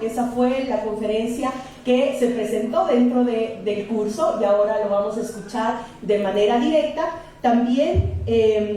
Esa fue la conferencia que se presentó dentro del curso y ahora lo vamos a escuchar de manera directa. También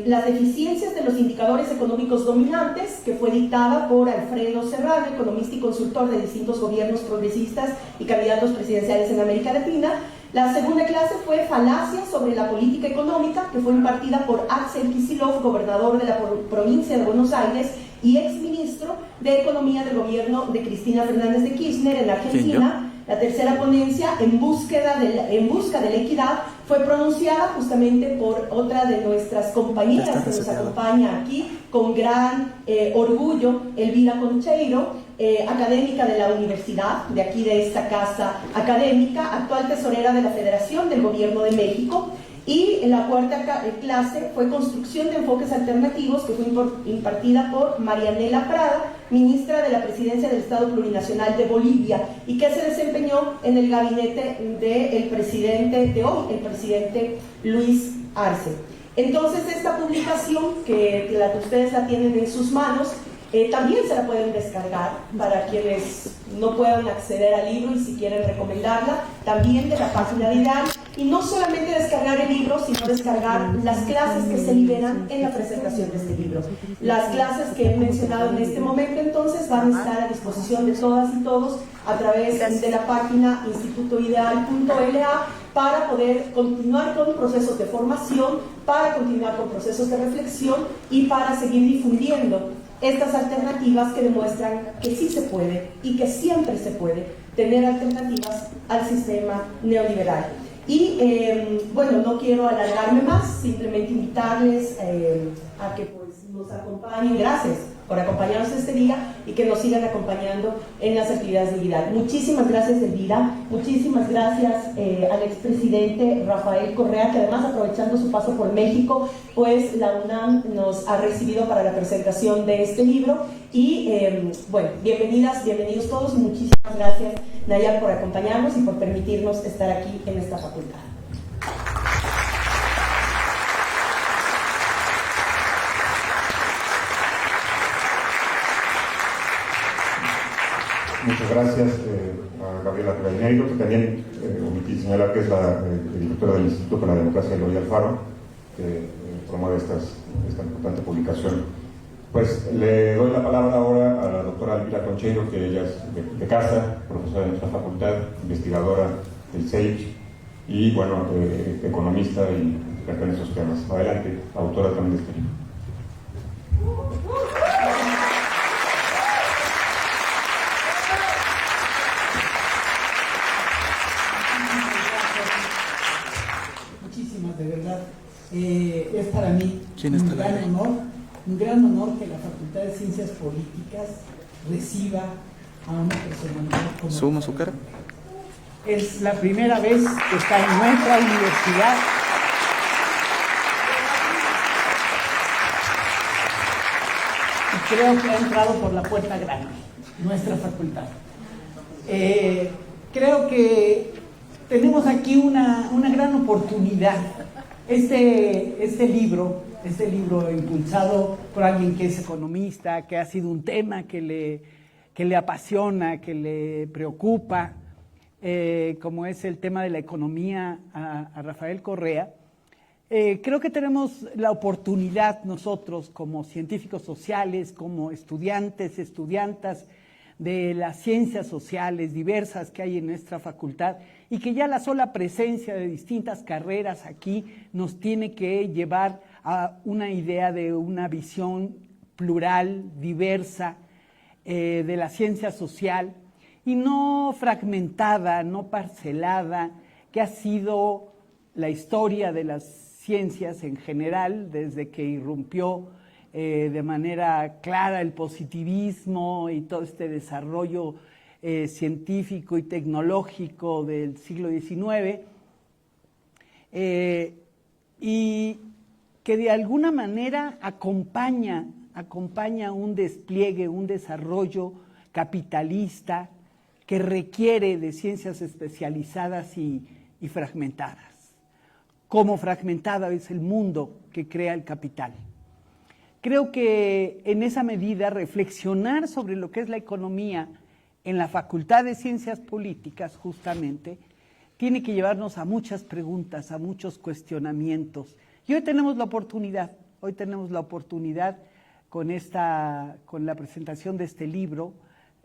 las deficiencias de los indicadores económicos dominantes, que fue dictada por Alfredo Serrano, economista y consultor de distintos gobiernos progresistas y candidatos presidenciales en América Latina. La segunda clase fue Falacias sobre la política económica, que fue impartida por Axel Kicillof, gobernador de la provincia de Buenos Aires y exministro de Economía del gobierno de Cristina Fernández de Kirchner en Argentina. La tercera ponencia, en busca de la equidad, fue pronunciada justamente por otra de nuestras compañeras que nos acompaña aquí con gran orgullo, Elvira Concheiro, académica de la universidad, de aquí de esta casa académica, actual tesorera de la Federación del Gobierno de México. Y la cuarta clase fue Construcción de Enfoques Alternativos, que fue impartida por Marianela Prada, ministra de la Presidencia del Estado Plurinacional de Bolivia, y que se desempeñó en el gabinete del presidente de hoy, el presidente Luis Arce. Entonces, esta publicación, que ustedes la tienen en sus manos, también se la pueden descargar para quienes no puedan acceder al libro y si quieren recomendarla, también de la página de IDEAL. Y no solamente descargar el libro, sino descargar las clases que se liberan en la presentación de este libro. Las clases que he mencionado en este momento, entonces, van a estar a disposición de todas y todos a través de la página institutoideal.la para poder continuar con procesos de formación, para continuar con procesos de reflexión y para seguir difundiendo estas alternativas que demuestran que sí se puede y que siempre se puede tener alternativas al sistema neoliberal. Y bueno, no quiero alargarme más, simplemente invitarles a que pues, nos acompañen. Gracias por acompañarnos este día y que nos sigan acompañando en las actividades de IDEAL. Muchísimas gracias, Elvira. Muchísimas gracias al expresidente Rafael Correa, que además, aprovechando su paso por México, pues la UNAM nos ha recibido para la presentación de este libro. Y bueno, bienvenidas, bienvenidos todos. Muchísimas gracias, Nayar, por acompañarnos y por permitirnos estar aquí en esta facultad. Muchas gracias a Gabriela Rivadeneiro, que también omití señalar que es la directora del Instituto para la Democracia, Eloy Alfaro, que promueve esta importante publicación. Pues le doy la palabra ahora a la doctora Elvira Concheiro, que ella es de casa, profesora de nuestra facultad, investigadora del CEIP y, bueno, economista y experta en esos temas. Adelante, autora también de este libro. De verdad, es para mí un gran honor que la Facultad de Ciencias Políticas reciba a una personalidad como ¿Sumo su cara? Es la primera vez que está en nuestra universidad. Y creo que ha entrado por la puerta grande, nuestra facultad. Creo que tenemos aquí una gran oportunidad. Este libro impulsado por alguien que es economista, que ha sido un tema que le apasiona, que le preocupa, como es el tema de la economía a Rafael Correa. Creo que tenemos la oportunidad nosotros como científicos sociales, como estudiantes, estudiantas de las ciencias sociales diversas que hay en nuestra facultad, y que ya la sola presencia de distintas carreras aquí nos tiene que llevar a una idea de una visión plural, diversa, de la ciencia social, y no fragmentada, no parcelada, que ha sido la historia de las ciencias en general, desde que irrumpió de manera clara el positivismo y todo este desarrollo científico y tecnológico del siglo XIX, y que de alguna manera acompaña un despliegue, un desarrollo capitalista que requiere de ciencias especializadas y fragmentadas. Como fragmentada es el mundo que crea el capital. Creo que en esa medida reflexionar sobre lo que es la economía en la Facultad de Ciencias Políticas, justamente, tiene que llevarnos a muchas preguntas, a muchos cuestionamientos. Y hoy tenemos la oportunidad con la presentación de este libro,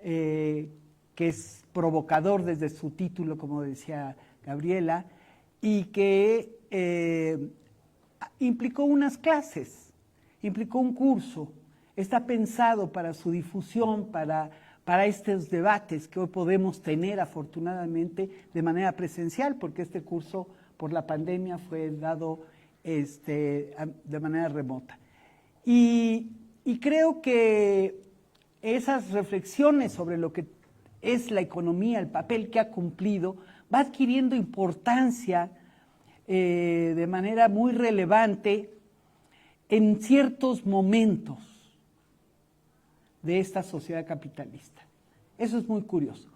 que es provocador desde su título, como decía Gabriela, y que implicó unas clases, implicó un curso, está pensado para su difusión, para estos debates que hoy podemos tener afortunadamente de manera presencial, porque este curso por la pandemia fue dado de manera remota. Y creo que esas reflexiones sobre lo que es la economía, el papel que ha cumplido, va adquiriendo importancia de manera muy relevante en ciertos momentos de esta sociedad capitalista. Eso es muy curioso.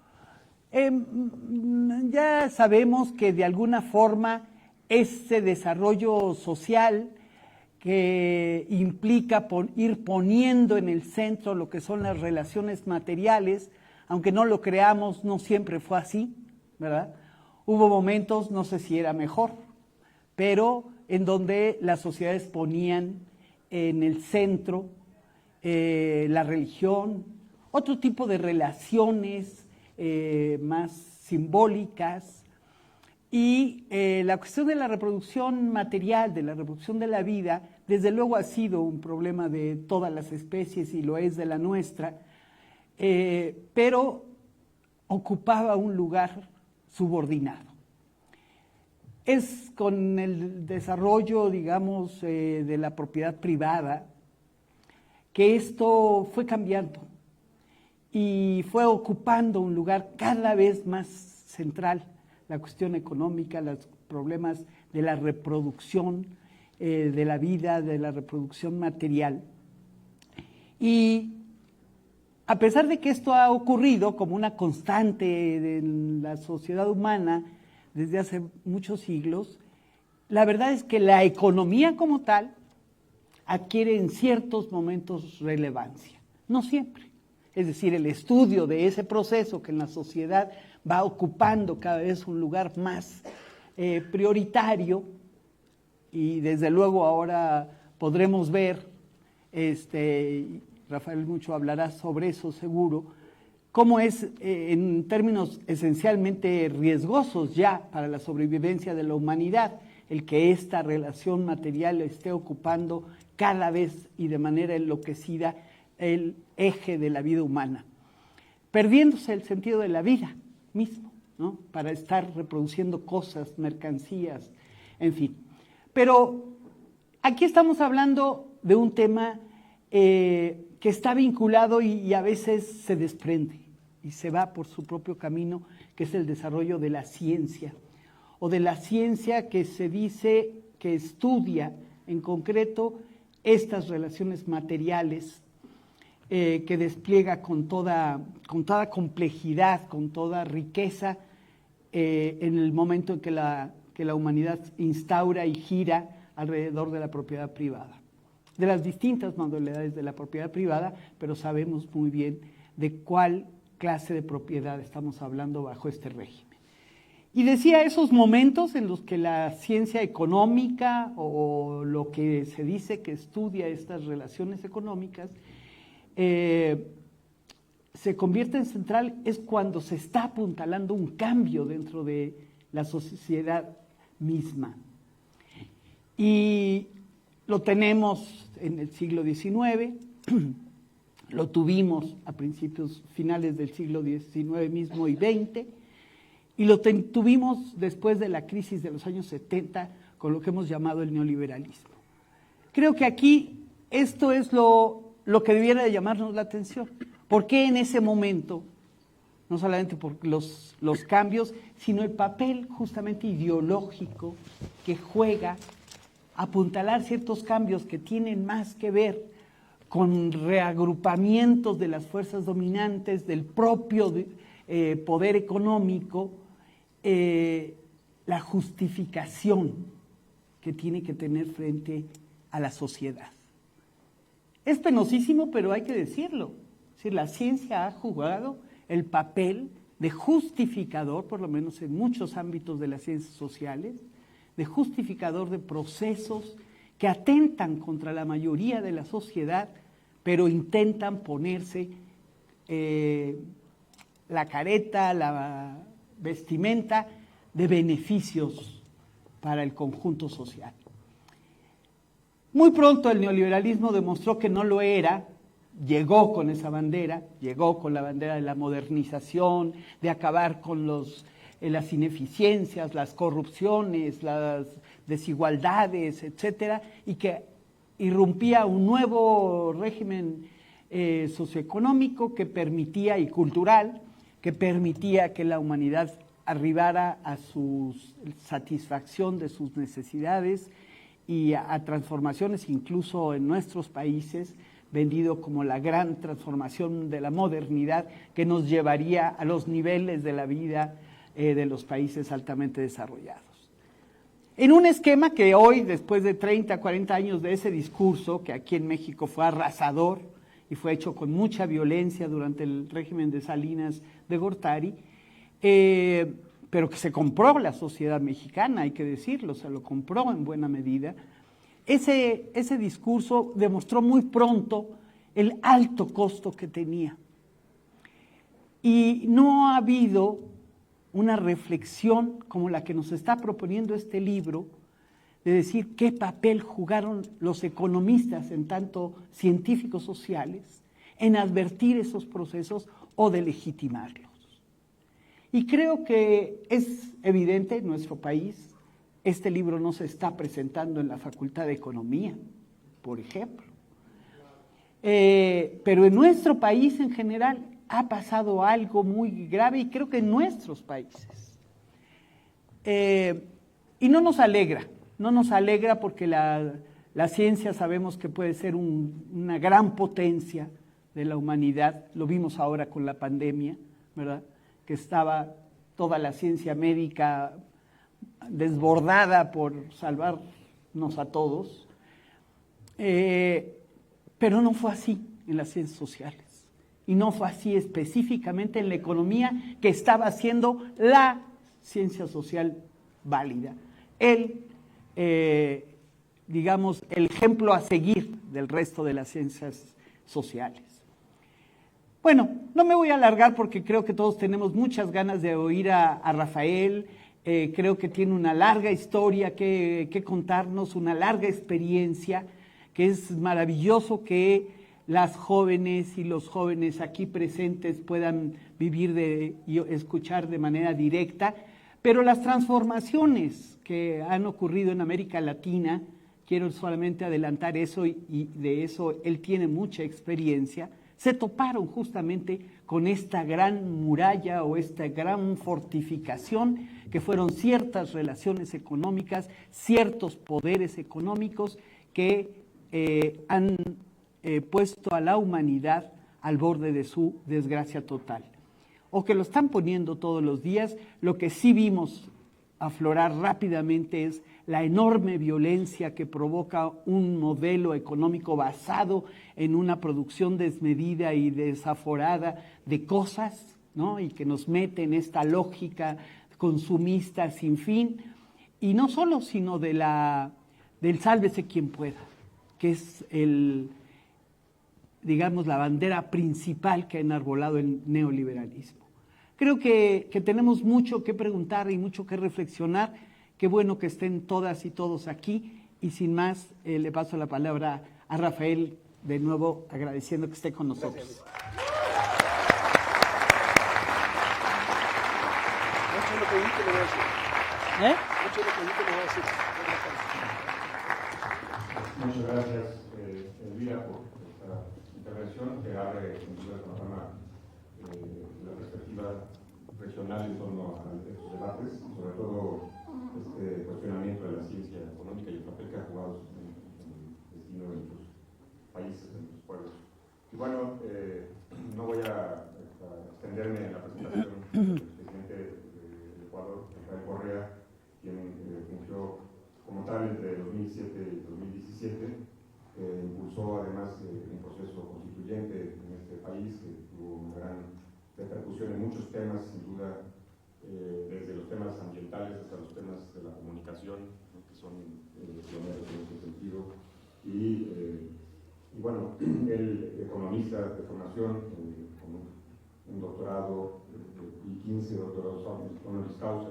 Ya sabemos que de alguna forma ese desarrollo social que implica ir poniendo en el centro lo que son las relaciones materiales, aunque no lo creamos, no siempre fue así, ¿verdad? Hubo momentos, no sé si era mejor, pero en donde las sociedades ponían en el centro la religión, otro tipo de relaciones más simbólicas, y la cuestión de la reproducción material, de la reproducción de la vida, desde luego ha sido un problema de todas las especies y lo es de la nuestra, pero ocupaba un lugar subordinado. Es con el desarrollo, digamos, de la propiedad privada que esto fue cambiando y fue ocupando un lugar cada vez más central, la cuestión económica, los problemas de la reproducción de la vida, de la reproducción material. Y a pesar de que esto ha ocurrido como una constante en la sociedad humana desde hace muchos siglos, la verdad es que la economía como tal adquiere en ciertos momentos relevancia, no siempre. Es decir, el estudio de ese proceso que en la sociedad va ocupando cada vez un lugar más prioritario, y desde luego ahora podremos ver, Rafael mucho hablará sobre eso seguro, cómo es en términos esencialmente riesgosos ya para la sobrevivencia de la humanidad el que esta relación material esté ocupando cada vez y de manera enloquecida el eje de la vida humana, perdiéndose el sentido de la vida mismo, ¿no? Para estar reproduciendo cosas, mercancías, en fin. Pero aquí estamos hablando de un tema que está vinculado y a veces se desprende y se va por su propio camino, que es el desarrollo de la ciencia, o de la ciencia que se dice que estudia en concreto estas relaciones materiales, que despliega con toda complejidad, con toda riqueza, en el momento en que la humanidad instaura y gira alrededor de la propiedad privada, de las distintas modalidades de la propiedad privada, pero sabemos muy bien de cuál clase de propiedad estamos hablando bajo este régimen. Y decía esos momentos en los que la ciencia económica, o lo que se dice que estudia estas relaciones económicas, se convierte en central, es cuando se está apuntalando un cambio dentro de la sociedad misma. Y lo tenemos en el siglo XIX, lo tuvimos a finales del siglo XIX mismo y XX, y lo tuvimos después de la crisis de los años 70 con lo que hemos llamado el neoliberalismo. Creo que aquí esto es lo que debiera de llamarnos la atención. ¿Por qué en ese momento, no solamente por los cambios, sino el papel justamente ideológico que juega apuntalar ciertos cambios que tienen más que ver con reagrupamientos de las fuerzas dominantes, del propio poder económico, la justificación que tiene que tener frente a la sociedad? Es penosísimo, pero hay que decirlo. Es decir, la ciencia ha jugado el papel de justificador, por lo menos en muchos ámbitos de las ciencias sociales, de justificador de procesos que atentan contra la mayoría de la sociedad, pero intentan ponerse la careta, la vestimenta de beneficios para el conjunto social. Muy pronto el neoliberalismo demostró que no lo era, llegó con esa bandera, llegó con la bandera de la modernización, de acabar con las ineficiencias, las corrupciones, las desigualdades, etcétera, y que irrumpía un nuevo régimen socioeconómico que permitía, y cultural, que permitía que la humanidad arribara a su satisfacción de sus necesidades y a transformaciones incluso en nuestros países, vendido como la gran transformación de la modernidad que nos llevaría a los niveles de la vida de los países altamente desarrollados. En un esquema que hoy, después de 30, 40 años de ese discurso, que aquí en México fue arrasador y fue hecho con mucha violencia durante el régimen de Salinas de Gortari, pero que se compró la sociedad mexicana, hay que decirlo, se lo compró en buena medida. Ese discurso demostró muy pronto el alto costo que tenía. Y no ha habido una reflexión como la que nos está proponiendo este libro, de decir qué papel jugaron los economistas, en tanto científicos sociales, en advertir esos procesos o de legitimarlos. Y creo que es evidente en nuestro país, este libro no se está presentando en la Facultad de Economía, por ejemplo. Pero en nuestro país en general ha pasado algo muy grave, y creo que en nuestros países. Y no nos alegra porque la ciencia sabemos que puede ser una gran potencia de la humanidad. Lo vimos ahora con la pandemia, ¿verdad? Que estaba toda la ciencia médica desbordada por salvarnos a todos, pero no fue así en las ciencias sociales, y no fue así específicamente en la economía, que estaba haciendo la ciencia social válida, digamos, el ejemplo a seguir del resto de las ciencias sociales. Bueno, no me voy a alargar porque creo que todos tenemos muchas ganas de oír a Rafael. Creo que tiene una larga historia que contarnos, una larga experiencia, que es maravilloso que las jóvenes y los jóvenes aquí presentes puedan vivir y escuchar de manera directa, pero las transformaciones que han ocurrido en América Latina, quiero solamente adelantar eso, y de eso él tiene mucha experiencia, se toparon justamente con esta gran muralla o esta gran fortificación que fueron ciertas relaciones económicas, ciertos poderes económicos que han puesto a la humanidad al borde de su desgracia total, o que lo están poniendo todos los días. Lo que sí vimos aflorar rápidamente es la enorme violencia que provoca un modelo económico basado en una producción desmedida y desaforada de cosas, ¿no? Y que nos mete en esta lógica consumista sin fin, y no solo, sino del sálvese quien pueda, que es digamos, la bandera principal que ha enarbolado el neoliberalismo. Creo que tenemos mucho que preguntar y mucho que reflexionar. Qué bueno que estén todas y todos aquí, y sin más le paso la palabra a Rafael, de nuevo agradeciendo que esté con nosotros. Muchas gracias, Elvira, por esta intervención que abre el panorama, la perspectiva regional en torno a estos debates, y sobre todo este cuestionamiento de la ciencia económica y el papel que ha jugado en el destino de nuestros países, de nuestros pueblos. Y bueno, no voy a extenderme en la presentación del presidente del Ecuador, Rafael Correa, quien fungió como tal entre 2007 y 2017, impulsó además un proceso constituyente en este país que tuvo una gran repercusión en muchos temas, sin duda, desde los temas ambientales hasta los temas de la comunicación, ¿no? Que son pioneros en ese sentido. Y bueno, él, economista de formación, con un doctorado y 15 doctorados honoris causa,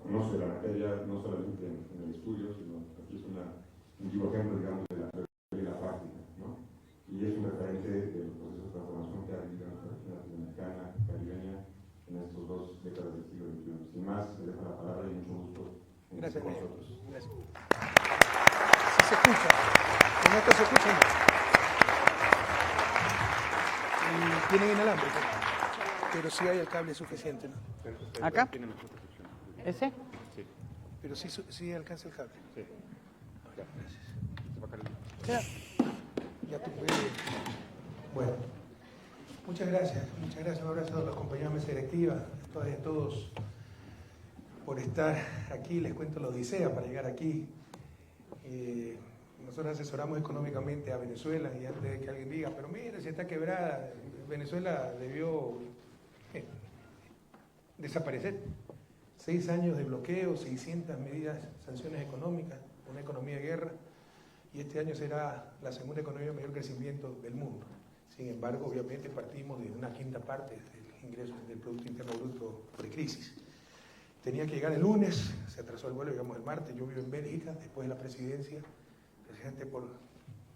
conoce la materia no solamente en el estudio, sino aquí es un vivo ejemplo, digamos, de la teoría y la práctica, ¿no? Y es un referente de los procesos de transformación que ha vivido en la región latinoamericana, caribeña, en estas 2 décadas del siglo XXI. Sin más, le dejo la palabra y mucho gusto en Gracias, con nosotros. Gracias. Si se escucha, con esto se escucha mucho. Y tienen inalámbrico, pero sí hay el cable suficiente, ¿no? ¿Acá? ¿Ese? Sí. Pero sí alcanza el cable. Sí. Ya, gracias. Ya. Ya tú puedes. Bueno, muchas gracias. Un abrazo a los compañeros de mesa directiva, a todas y a todos por estar aquí. Les cuento la odisea para llegar aquí. Nosotros asesoramos económicamente a Venezuela y antes de que alguien diga, pero mira, si está quebrada, Venezuela debió desaparecer. 6 años de bloqueo, 600 medidas, sanciones económicas, una economía de guerra, y este año será la segunda economía de mayor crecimiento del mundo. Sin embargo, obviamente partimos de una quinta parte del ingreso del Producto Interno Bruto pre-crisis. Tenía que llegar el lunes, se atrasó el vuelo, llegamos el martes. Yo vivo en Bélgica, después de la presidencia, presidente por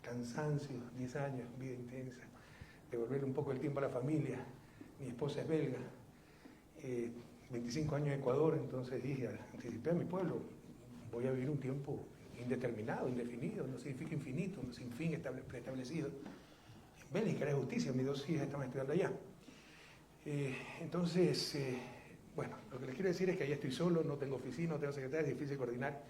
cansancio, 10 años, vida intensa, devolverle un poco el tiempo a la familia. Mi esposa es belga, 25 años en Ecuador, entonces dije, anticipé a mi pueblo, voy a vivir un tiempo indeterminado, indefinido, no significa infinito, no sin fin preestablecido. En Bélgica era justicia, mis 2 hijas estaban estudiando allá. Entonces, bueno, lo que les quiero decir es que allá estoy solo, no tengo oficina, no tengo secretaria, es difícil coordinar.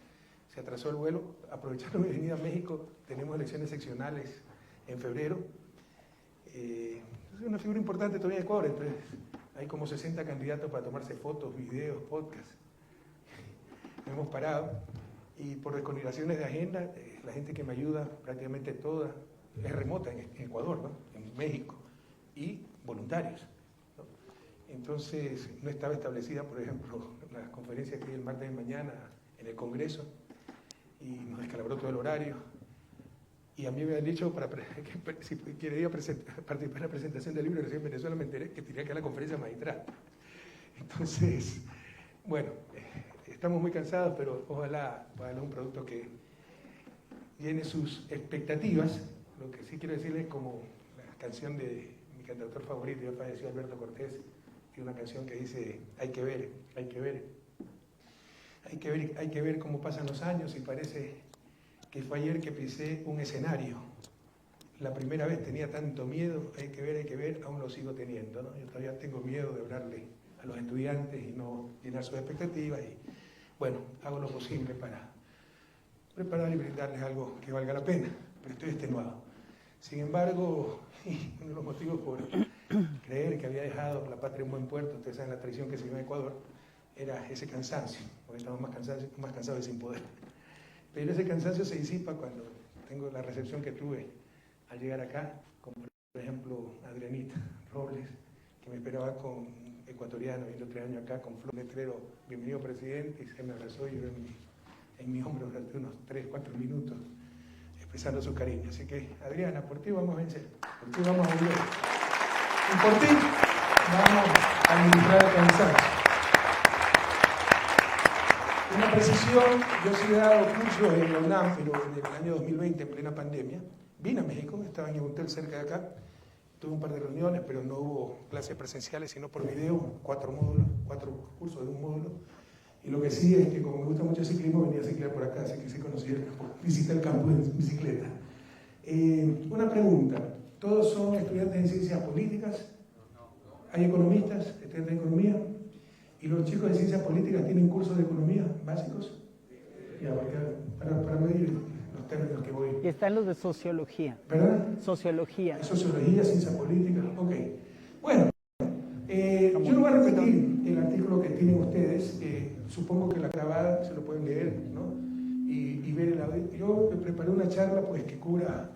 Se atrasó el vuelo, aprovechando mi venida a México, tenemos elecciones seccionales en febrero. Es una figura importante todavía en Ecuador, entonces hay como 60 candidatos para tomarse fotos, videos, podcasts. Hemos parado y por descoordinaciones de agenda, la gente que me ayuda, prácticamente toda, es remota en Ecuador, ¿no? En México, y voluntarios, ¿no? Entonces, no estaba establecida, por ejemplo, la conferencia que hay el martes de mañana en el Congreso, y nos descalabró todo el horario. Y a mí me habían dicho que si quería participar en la presentación del libro de Recién Venezuela, me enteré que tenía que ir a la conferencia magistral. Entonces, bueno, estamos muy cansados, pero ojalá un producto que llene sus expectativas. Lo que sí quiero decirles, como la canción de mi cantautor favorito, ya falleció Alberto Cortés, tiene una canción que dice, hay que ver, hay que ver. Hay que ver cómo pasan los años y parece que fue ayer que pisé un escenario. La primera vez tenía tanto miedo, hay que ver, aún lo sigo teniendo, ¿no? Yo todavía tengo miedo de hablarle a los estudiantes y no llenar sus expectativas y, bueno, hago lo posible para preparar y brindarles algo que valga la pena, pero estoy extenuado. Sin embargo, uno de los motivos por creer que había dejado la patria en buen puerto, ustedes saben la traición que se dio en Ecuador, era ese cansancio, porque estamos más cansados y sin poder. Pero ese cansancio se disipa cuando tengo la recepción que tuve al llegar acá, como por ejemplo Adrianita Robles, que me esperaba con ecuatoriano, viendo 3 años acá, con flor letrero, bienvenido presidente, y se me abrazó y yo en mi hombro durante unos 3-4 minutos, expresando su cariño. Así que, Adriana, por ti vamos a vencer, por ti vamos a volver. Y por ti vamos a administrar el cansancio. Una precisión, yo sí he dado cursos en la UNAM, pero en el año 2020, en plena pandemia, vine a México, estaba en un hotel cerca de acá, tuve un par de reuniones, pero no hubo clases presenciales, sino por video, 4 módulos, 4 cursos de un módulo. Y lo que sí es que como me gusta mucho el ciclismo, venía a ciclar por acá, así que sí conocí el campo, visité el campo en bicicleta. Una pregunta, ¿todos son estudiantes en ciencias políticas? ¿Hay economistas, estudiantes de economía? ¿Y los chicos de ciencias políticas tienen cursos de economía básicos? Ya, para medir los términos que voy. Y están los de sociología. ¿Perdón? Sociología. Sociología, ciencias políticas, ok. Bueno, yo no voy a repetir el artículo que tienen ustedes, supongo que la grabada se lo pueden leer, ¿no? Y ver el audio. Yo preparé una charla pues que cubra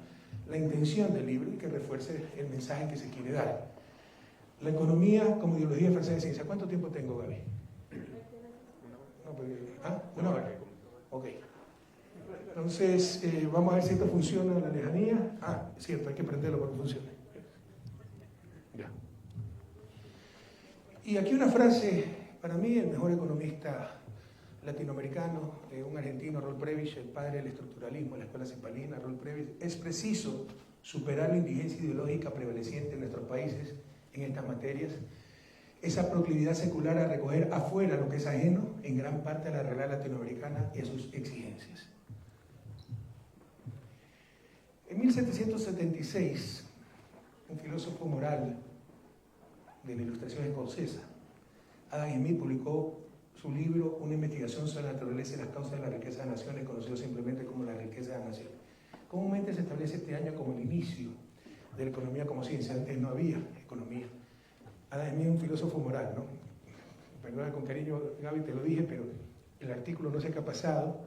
la intención del libro y que refuerce el mensaje que se quiere dar. La economía como ideología francesa de ciencia. ¿Cuánto tiempo tengo, Gaby? No, pues, una hora. Ok. Entonces, vamos a ver si esto funciona en la lejanía. Es cierto, hay que prenderlo para que funcione. Ya. Y aquí una frase, para mí el mejor economista latinoamericano, un argentino, Raúl Prebisch, el padre del estructuralismo en la escuela cepalina, Raúl Prebisch: es preciso superar la indigencia ideológica prevaleciente en nuestros países en estas materias, esa proclividad secular a recoger afuera lo que es ajeno, en gran parte a la realidad latinoamericana y a sus exigencias. En 1776, un filósofo moral de la Ilustración escocesa, Adam Smith, publicó su libro Una investigación sobre la naturaleza y las causas de la riqueza de naciones, conocido simplemente como la riqueza de naciones. Comúnmente se establece este año como el inicio de la economía como ciencia. Antes no había economía. Adam Smith es un filósofo moral, ¿no? Perdona con cariño, Gaby, te lo dije, pero el artículo no sé qué ha pasado.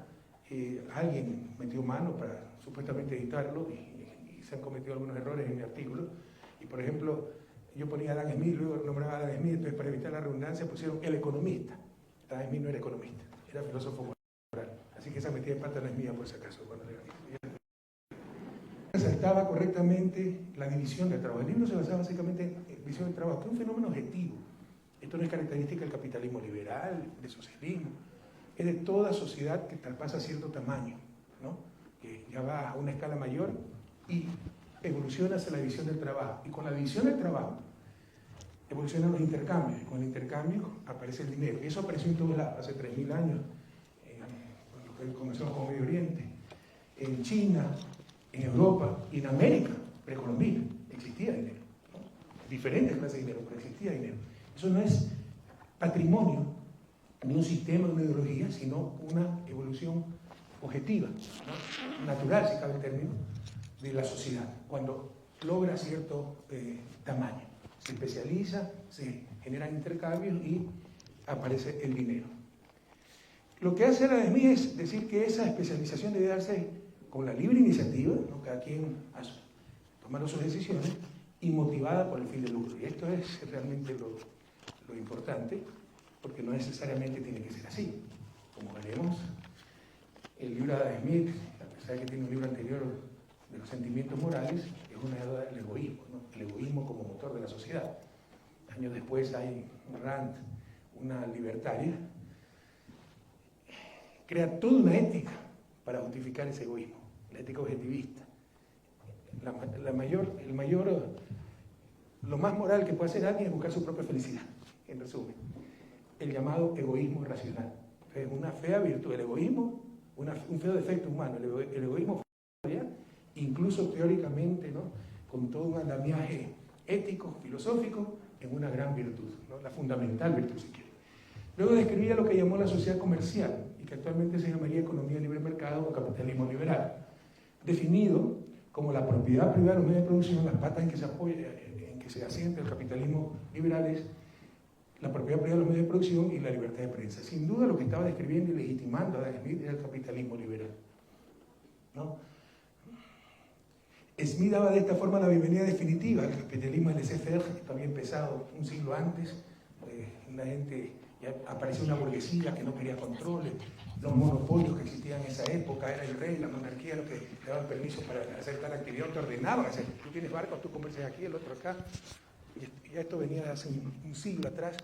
Alguien metió mano para supuestamente editarlo y se han cometido algunos errores en mi artículo. Y por ejemplo, yo ponía Adam Smith, luego nombraba a Adam Smith, entonces para evitar la redundancia pusieron el economista. Adam Smith no era economista, era filósofo moral. Así que esa metida de pata no es mía, por si acaso. Resaltaba correctamente la división del trabajo. El libro se basaba básicamente en división del trabajo, que es un fenómeno objetivo. Esto no es característica del capitalismo liberal, del socialismo. Es de toda sociedad que traspasa cierto tamaño, ¿no? Que ya va a una escala mayor y evoluciona hacia la división del trabajo. Y con la división del trabajo evolucionan los intercambios. Y con el intercambio aparece el dinero. Y eso apareció en todos lados, hace 3.000 años, cuando comenzamos con Medio Oriente, en China, en Europa y en América, precolombina, existía dinero, ¿no? Diferentes clases de dinero, pero existía dinero. Eso no es patrimonio de un sistema, de una ideología, sino una evolución objetiva, ¿no? Natural, si cabe el término, de la sociedad, cuando logra cierto tamaño. Se especializa, se generan intercambios y aparece el dinero. Lo que hace Adam Smith es decir que esa especialización debe darse con la libre iniciativa, ¿no? Cada quien tomando sus decisiones, y motivada por el fin de lucro. Y esto es realmente lo importante, porque no necesariamente tiene que ser así. Como veremos, el libro de Adam Smith, a pesar de que tiene un libro anterior de los sentimientos morales, es una edad del egoísmo, ¿no? El egoísmo como motor de la sociedad. Años después hay Rand, una libertaria, crea toda una ética para justificar ese egoísmo, la ética objetivista. Lo más moral que puede hacer alguien es buscar su propia felicidad, en resumen. El llamado egoísmo racional. Es una fea virtud, el egoísmo, un feo defecto humano. El egoísmo, incluso teóricamente, ¿no? Con todo un andamiaje ético, filosófico, en una gran virtud, ¿no? La fundamental virtud, si quiere. Luego describía lo que llamó la sociedad comercial, y que actualmente se llamaría economía de libre mercado o capitalismo liberal, definido como la propiedad privada de los medios de producción. Las patas en que se apoya, en que se asienta el capitalismo liberal es la propiedad privada de los medios de producción y la libertad de prensa. Sin duda lo que estaba describiendo y legitimando a Adam Smith era el capitalismo liberal, ¿no? Smith daba de esta forma la bienvenida definitiva al capitalismo laissez-faire, que había empezado un siglo antes. La gente, ya apareció una burguesía que no quería controles, los monopolios que existían en esa época, era el rey, la monarquía, lo que te daban permiso para hacer tal actividad, te ordenaban hacer. Tú tienes barcos, tú comercias aquí, el otro acá. Y ya esto venía de hace un siglo atrás,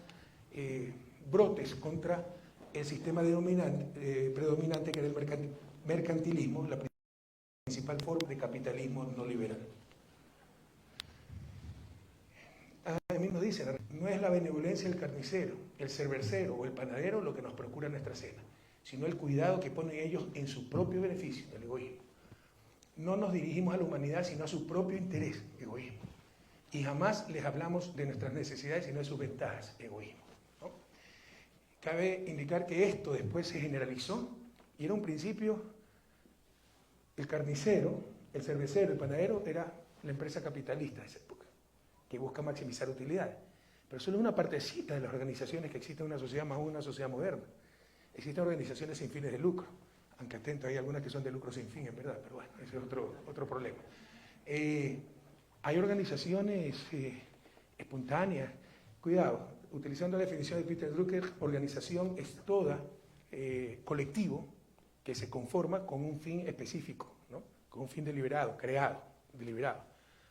brotes contra el sistema predominante que era el mercantilismo, la principal forma de capitalismo no liberal. Además nos dice, no es la benevolencia del carnicero, el cervecero o el panadero lo que nos procura nuestra cena, sino el cuidado que ponen ellos en su propio beneficio, el egoísmo. No nos dirigimos a la humanidad, sino a su propio interés, egoísmo. Y jamás les hablamos de nuestras necesidades, sino de sus ventajas, egoísmo, ¿no? Cabe indicar que esto después se generalizó y era un principio. El carnicero, el cervecero, el panadero era la empresa capitalista de esa época, que busca maximizar utilidades. Pero solo una partecita de las organizaciones que existen en una sociedad, más una sociedad moderna. Existen organizaciones sin fines de lucro, aunque atento, hay algunas que son de lucro sin fin, en verdad, pero bueno, ese es otro problema. Hay organizaciones espontánea. Cuidado, utilizando la definición de Peter Drucker, organización es toda colectivo que se conforma con un fin específico, ¿no? Con un fin deliberado, creado, deliberado,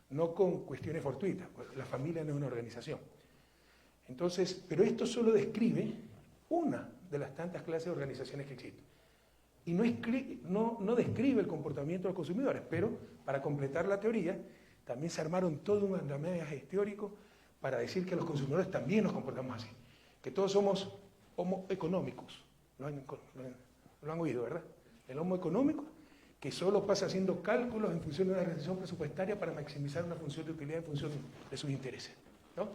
no con cuestiones fortuitas. La familia no es una organización. Entonces, pero esto solo describe una de las tantas clases de organizaciones que existen. Y no describe el comportamiento de los consumidores, pero para completar la teoría, también se armaron todo un andamiaje teórico para decir que los consumidores también nos comportamos así, que todos somos homo económicos. Lo han oído, ¿verdad? El homo económico, que solo pasa haciendo cálculos en función de una restricción presupuestaria para maximizar una función de utilidad en función de sus intereses, ¿no?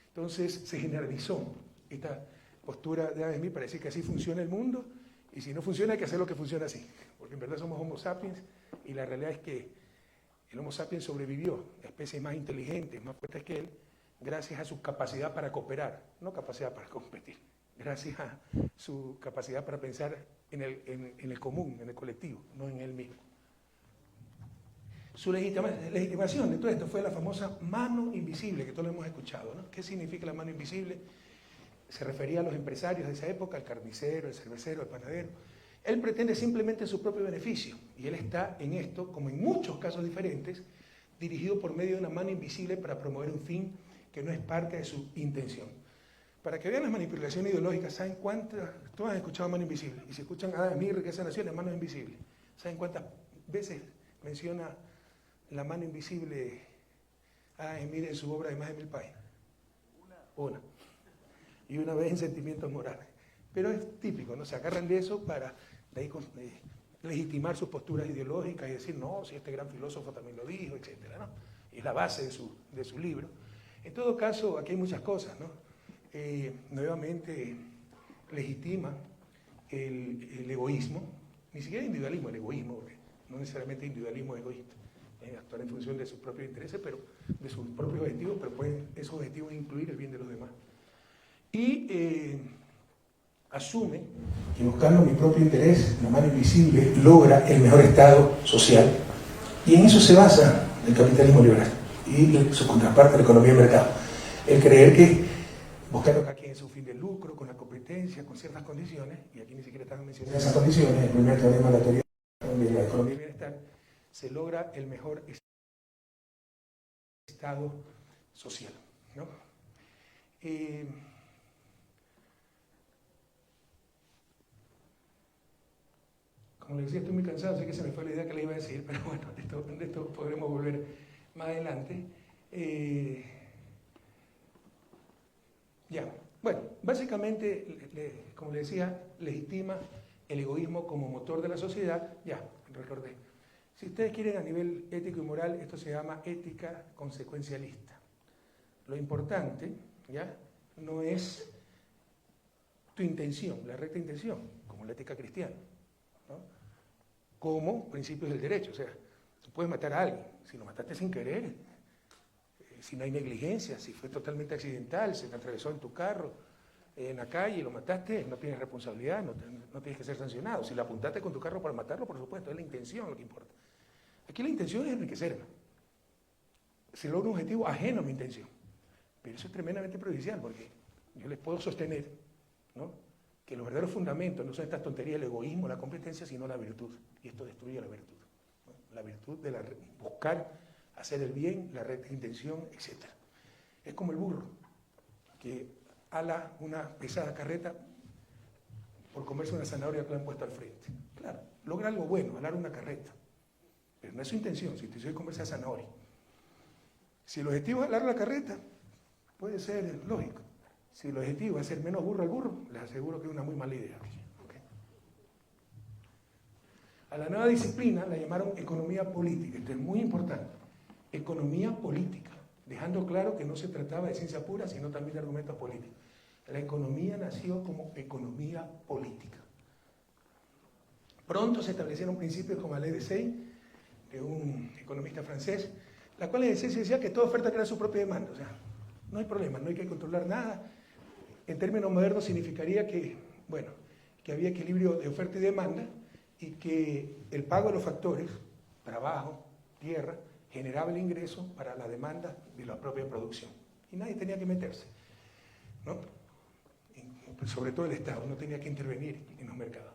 Entonces se generalizó esta postura de Adam Smith para decir que así funciona el mundo, y si no funciona hay que hacer lo que funciona así, porque en verdad somos homo sapiens, y la realidad es que el homo sapiens sobrevivió, especies más inteligentes, más fuertes que él, gracias a su capacidad para cooperar, no capacidad para competir, gracias a su capacidad para pensar en el común, en el colectivo, no en él mismo. Su legitimación de todo esto fue la famosa mano invisible, que todos lo hemos escuchado, ¿no? ¿Qué significa la mano invisible? Se refería a los empresarios de esa época, al carnicero, al cervecero, al panadero. Él pretende simplemente su propio beneficio, y él está en esto, como en muchos casos diferentes, dirigido por medio de una mano invisible para promover un fin que no es parte de su intención. Para que vean las manipulaciones ideológicas, ¿saben cuántas? Todos han escuchado mano invisible, y si escuchan a Adam Smith, Riqueza de Naciones, mano invisible. ¿Saben cuántas veces menciona la mano invisible Adam Smith en su obra de más de 1000 páginas? Una. Y una vez en Sentimientos Morales. Pero es típico, ¿no? Se agarran de eso para de ahí legitimar sus posturas ideológicas y decir, no, si este gran filósofo también lo dijo, etcétera, ¿no? Y es la base de su libro. En todo caso, aquí hay muchas cosas, ¿no? Nuevamente legitima el egoísmo, ni siquiera individualismo, el egoísmo, porque no necesariamente individualismo egoísta, actuar en función de sus propios intereses, pero de sus propios objetivos, pero pueden esos objetivos incluir el bien de los demás. Y asume que buscando mi propio interés, la mano invisible logra el mejor estado social, y en eso se basa el capitalismo liberal y su contraparte, la economía de mercado. El creer que buscando cada quien su fin de lucro, con la competencia, con ciertas condiciones, y aquí ni siquiera están mencionadas esas condiciones, el primer teorema de la teoría de la economía del bienestar, se logra el mejor estado social, ¿no? Como les decía, estoy muy cansado, sé que se me fue la idea que les iba a decir, pero bueno, de esto podremos volver más adelante. Bueno, básicamente, como les decía, legitima el egoísmo como motor de la sociedad. Ya, recordé. Si ustedes quieren a nivel ético y moral, esto se llama ética consecuencialista. Lo importante, ¿ya?, no es tu intención, la recta intención, como la ética cristiana, ¿no?, como principios del derecho. O sea, tú puedes matar a alguien, si lo mataste sin querer, si no hay negligencia, si fue totalmente accidental, se te atravesó en tu carro, en la calle, y lo mataste, no tienes responsabilidad, no tienes que ser sancionado. Si le apuntaste con tu carro para matarlo, por supuesto, es la intención lo que importa. Aquí la intención es enriquecerme. Se logra un objetivo ajeno a mi intención. Pero eso es tremendamente perjudicial, porque yo les puedo sostener, ¿no?, que los verdaderos fundamentos no son estas tonterías, el egoísmo, la competencia, sino la virtud. Y esto destruye la virtud, ¿no? La virtud de buscar hacer el bien, la recta intención, etc. Es como el burro, que ala una pesada carreta por comerse una zanahoria que le han puesto al frente. Claro, logra algo bueno, alar una carreta, pero no es su intención, su intención es comerse a zanahoria. Si el objetivo es alar la carreta, puede ser lógico. Si el objetivo es hacer menos burro al burro, les aseguro que es una muy mala idea. ¿Okay? A la nueva disciplina la llamaron economía política. Esto es muy importante. Economía política, dejando claro que no se trataba de ciencia pura, sino también de argumentos políticos. La economía nació como economía política. Pronto se establecieron principios como la ley de Say, de un economista francés, la cual en esencia decía que toda oferta crea su propia demanda. O sea, no hay problema, no hay que controlar nada. En términos modernos significaría que, bueno, que había equilibrio de oferta y demanda, y que el pago de los factores, trabajo, tierra, generaba el ingreso para la demanda de la propia producción. y nadie tenía que meterse, ¿no? Pues sobre todo el Estado, no tenía que intervenir en los mercados.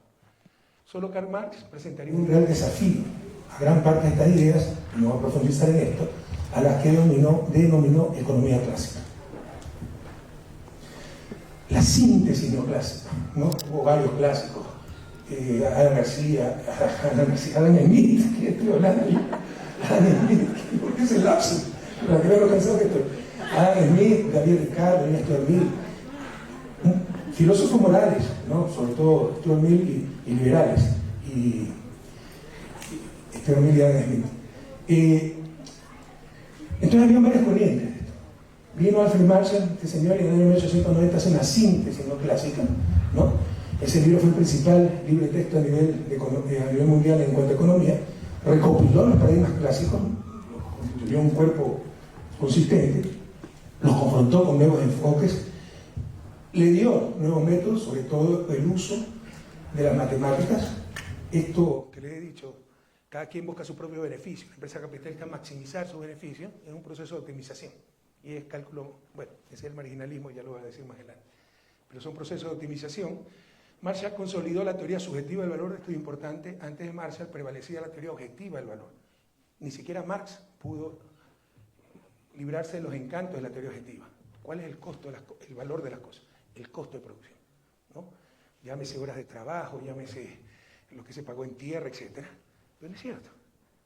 Solo Karl Marx presentaría un real desafío a gran parte de estas ideas, y no voy a profundizar en esto, a las que denominó economía clásica. La síntesis neoclásica, ¿no? Hubo varios clásicos, Adam García, Adam Smith, que estoy hablando yo, Adam Smith, ¿por qué es el lapso? Para que no lo cansado que estoy. Adam Smith, Gabriel Ricardo, Stuart Mill, filósofos morales, ¿no? Sobre todo Stuart Mill y liberales, y Stuart Mill y Adam Smith. Entonces había varias corrientes de esto. Vino Alfred Marshall, este señor, y en el año 1890 hace una síntesis no clásica, ¿no? Ese libro fue el principal libro de texto a nivel mundial en cuanto a economía. Recopiló los paradigmas clásicos, constituyó un cuerpo consistente, los confrontó con nuevos enfoques, le dio nuevos métodos, sobre todo el uso de las matemáticas. Esto que les he dicho, cada quien busca su propio beneficio. La empresa capitalista maximizar su beneficio es un proceso de optimización. Y es cálculo, bueno, ese es el marginalismo, ya lo voy a decir más adelante. Pero son procesos de optimización. Marshall consolidó la teoría subjetiva del valor, esto es importante. Antes de Marshall prevalecía la teoría objetiva del valor. Ni siquiera Marx pudo librarse de los encantos de la teoría objetiva. ¿Cuál es el costo, el valor de las cosas? El costo de producción, ¿no? Llámese horas de trabajo, llámese lo que se pagó en tierra, etc. Pero no es cierto.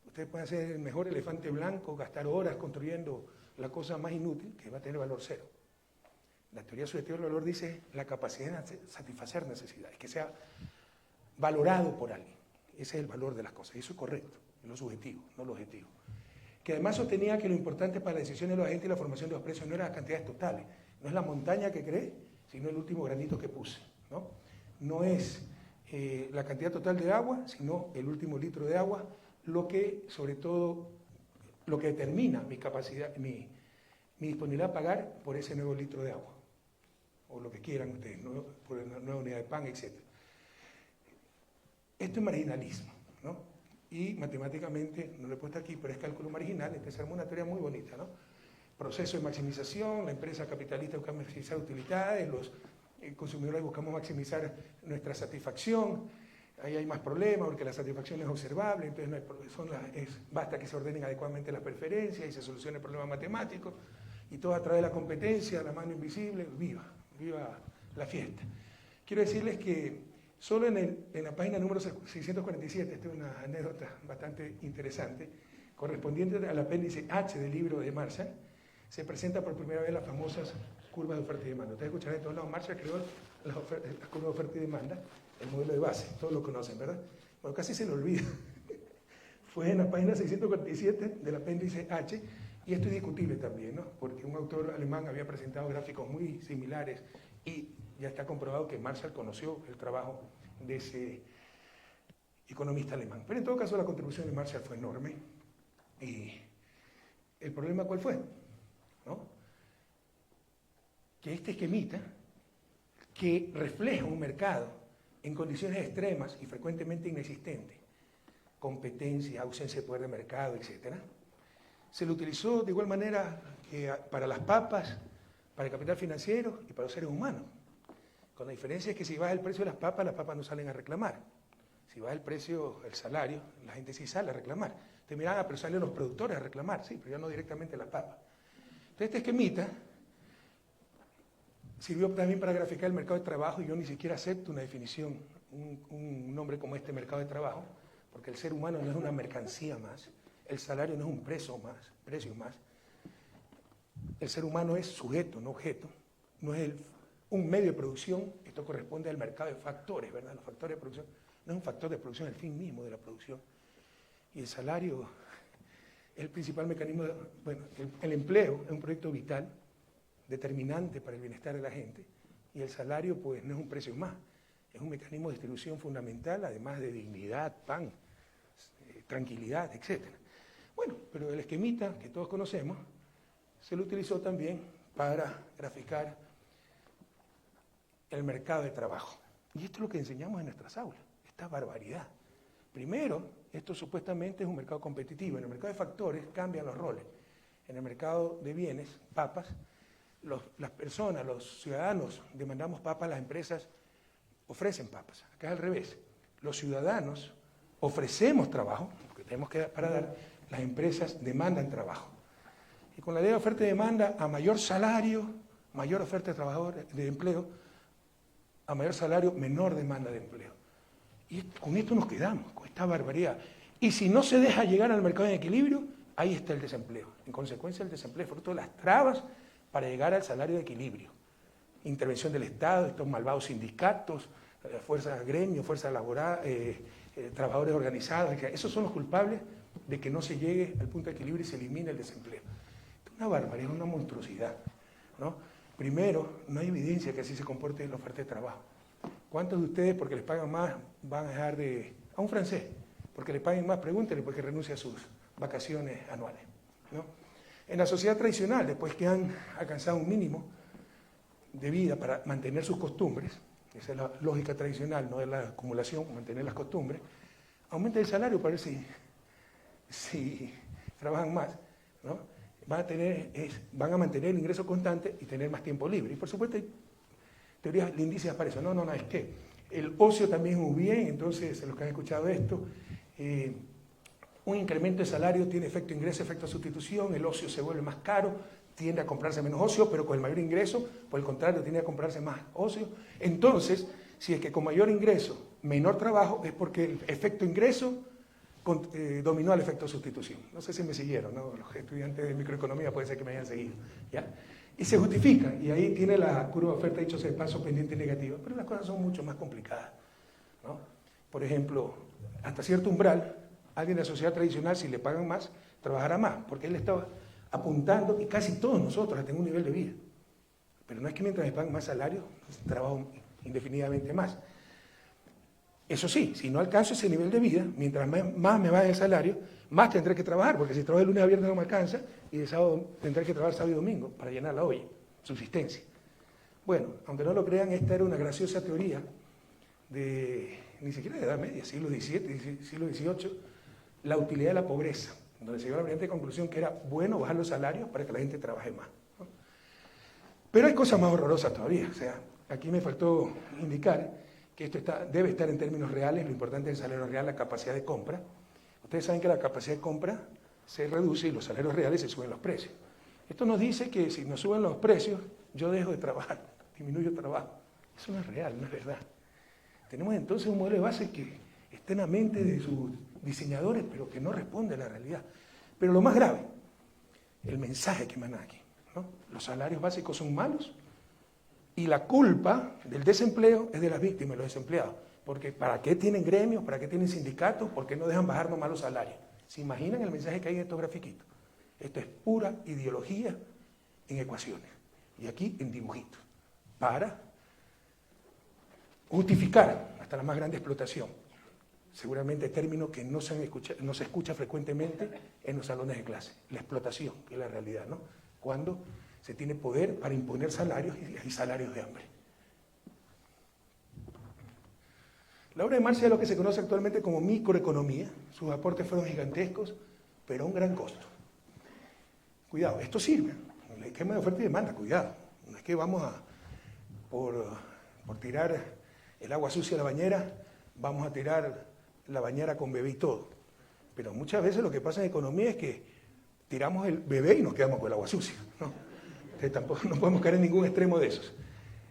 Ustedes pueden ser el mejor elefante blanco, gastar horas construyendo la cosa más inútil, que va a tener valor cero. La teoría subjetiva del valor dice la capacidad de satisfacer necesidades, que sea valorado por alguien. Ese es el valor de las cosas, y eso es correcto, es lo subjetivo, no lo objetivo. Que además sostenía que lo importante para la decisión de los agentes y la formación de los precios no eran las cantidades totales, no es la montaña que cree, sino el último granito que puse, ¿no? No es la cantidad total de agua, sino el último litro de agua, lo que, sobre todo, lo que determina mi capacidad, mi disponibilidad a pagar por ese nuevo litro de agua, o lo que quieran ustedes, ¿no? Por una nueva unidad de pan, etc. Esto es marginalismo, ¿no? Y matemáticamente, no lo he puesto aquí, pero es cálculo marginal, entonces armó una teoría muy bonita, ¿no? Proceso de maximización, la empresa capitalista busca maximizar utilidades, los consumidores buscamos maximizar nuestra satisfacción, ahí hay más problemas porque la satisfacción es observable, entonces no hay, basta que se ordenen adecuadamente las preferencias y se solucione el problema matemático, y todo a través de la competencia, la mano invisible, viva la fiesta. Quiero decirles que solo en la página número 647, esta es una anécdota bastante interesante, correspondiente al apéndice H del libro de Marshall, se presenta por primera vez las famosas curvas de oferta y demanda. Ustedes escucharán en todos lados, Marshall creó las curvas de oferta y demanda, el modelo de base, todos lo conocen, ¿verdad? Bueno, casi se lo olvida. Fue en la página 647 del apéndice H, y esto es discutible también, ¿no? Porque un autor alemán había presentado gráficos muy similares y ya está comprobado que Marshall conoció el trabajo de ese economista alemán. Pero en todo caso la contribución de Marshall fue enorme. Y el problema ¿cuál fue? ¿No? Que este esquemita, que refleja un mercado en condiciones extremas y frecuentemente inexistentes, competencia, ausencia de poder de mercado, etc., se lo utilizó de igual manera que para las papas, para el capital financiero y para los seres humanos. Con la diferencia es que si baja el precio de las papas no salen a reclamar. Si baja el precio, el salario, la gente sí sale a reclamar. Te miran, pero salen los productores a reclamar, sí, pero ya no directamente las papas. Entonces este esquemita sirvió también para graficar el mercado de trabajo, y yo ni siquiera acepto una definición, un nombre como este, mercado de trabajo, porque el ser humano no es una mercancía más, el salario no es un precio más. El ser humano es sujeto, no objeto, no es un medio de producción, esto corresponde al mercado de factores, ¿verdad? Los factores de producción no es un factor de producción, es el fin mismo de la producción. Y el salario es el principal mecanismo, el empleo es un proyecto vital, determinante para el bienestar de la gente, y el salario pues no es un precio más, es un mecanismo de distribución fundamental, además de dignidad, pan, tranquilidad, etc. Bueno, pero el esquemita que todos conocemos se lo utilizó también para graficar el mercado de trabajo. Y esto es lo que enseñamos en nuestras aulas, esta barbaridad. Primero, esto supuestamente es un mercado competitivo. En el mercado de factores cambian los roles. En el mercado de bienes, papas, las personas, los ciudadanos, demandamos papas, las empresas ofrecen papas. Acá es al revés. Los ciudadanos ofrecemos trabajo, porque tenemos que para dar, las empresas demandan trabajo. Y con la ley de oferta y demanda, a mayor salario, mayor oferta de trabajadores, de empleo, a mayor salario, menor demanda de empleo. Y con esto nos quedamos, con esta barbaridad. Y si no se deja llegar al mercado en equilibrio, ahí está el desempleo. En consecuencia, el desempleo es fruto de las trabas para llegar al salario de equilibrio. Intervención del Estado, estos malvados sindicatos, fuerzas gremios, fuerzas laborales, trabajadores organizados, esos son los culpables de que no se llegue al punto de equilibrio y se elimine el desempleo. Es una barbaridad, una monstruosidad, ¿no? Primero, no hay evidencia que así se comporte la oferta de trabajo. ¿Cuántos de ustedes, porque les pagan más, van a dejar de... a un francés, porque le paguen más, pregúntenle porque renuncia a sus vacaciones anuales, ¿no? En la sociedad tradicional, después que han alcanzado un mínimo de vida para mantener sus costumbres, esa es la lógica tradicional, no es la acumulación, mantener las costumbres, aumenta el salario para ver si trabajan más, ¿no? Van a mantener el ingreso constante y tener más tiempo libre. Y por supuesto hay teorías lindísimas para eso. No, es que el ocio también es un bien, entonces los que han escuchado esto, un incremento de salario tiene efecto ingreso, efecto sustitución, el ocio se vuelve más caro, tiende a comprarse menos ocio, pero con el mayor ingreso, por el contrario, tiende a comprarse más ocio. Entonces, si es que con mayor ingreso, menor trabajo, es porque el efecto ingreso dominó al efecto sustitución. No sé si me siguieron, ¿no? Los estudiantes de microeconomía puede ser que me hayan seguido, ¿ya? Y se justifica, y ahí tiene la curva de oferta, dicho sea de paso, pendiente y negativa, pero las cosas son mucho más complicadas, ¿no? Por ejemplo, hasta cierto umbral, alguien de la sociedad tradicional, si le pagan más, trabajará más, porque él está apuntando, y casi todos nosotros, a tener un nivel de vida. Pero no es que mientras me pagan más salario, trabajo indefinidamente más. Eso sí, si no alcanzo ese nivel de vida, mientras más me vaya el salario, más tendré que trabajar, porque si trabajo de lunes a viernes no me alcanza, y de sábado tendré que trabajar sábado y domingo para llenar la olla, subsistencia. Bueno, aunque no lo crean, esta era una graciosa teoría de, ni siquiera de Edad Media, siglo XVII, siglo XVIII, la utilidad de la pobreza, donde se llegó a la brillante conclusión que era bueno bajar los salarios para que la gente trabaje más, ¿no? Pero hay cosas más horrorosas todavía, o sea, aquí me faltó indicar que esto debe estar en términos reales, lo importante es el salario real, la capacidad de compra. Ustedes saben que la capacidad de compra se reduce y los salarios reales se suben los precios. Esto nos dice que si nos suben los precios, yo dejo de trabajar, disminuyo el trabajo. Eso no es real, no es verdad. Tenemos entonces un modelo de base que está en la mente de sus diseñadores, pero que no responde a la realidad. Pero lo más grave, el mensaje que emana aquí, ¿no? Los salarios básicos son malos y la culpa del desempleo es de las víctimas, los desempleados. Porque ¿para qué tienen gremios? ¿Para qué tienen sindicatos? ¿Por qué no dejan bajar nomás los salarios? ¿Se imaginan el mensaje que hay en estos grafiquitos? Esto es pura ideología en ecuaciones y aquí en dibujitos para justificar hasta la más grande explotación. Seguramente término que no se escucha frecuentemente en los salones de clase. La explotación, que es la realidad, ¿no? Cuando se tiene poder para imponer salarios y hay salarios de hambre. La obra de Marx es lo que se conoce actualmente como microeconomía. Sus aportes fueron gigantescos, pero a un gran costo. Cuidado, esto sirve. El esquema de oferta y demanda, cuidado. No es que vamos a, por tirar el agua sucia a la bañera, vamos a tirar la bañera con bebé y todo. Pero muchas veces lo que pasa en economía es que tiramos el bebé y nos quedamos con el agua sucia, ¿no? Entonces tampoco no podemos caer en ningún extremo de esos.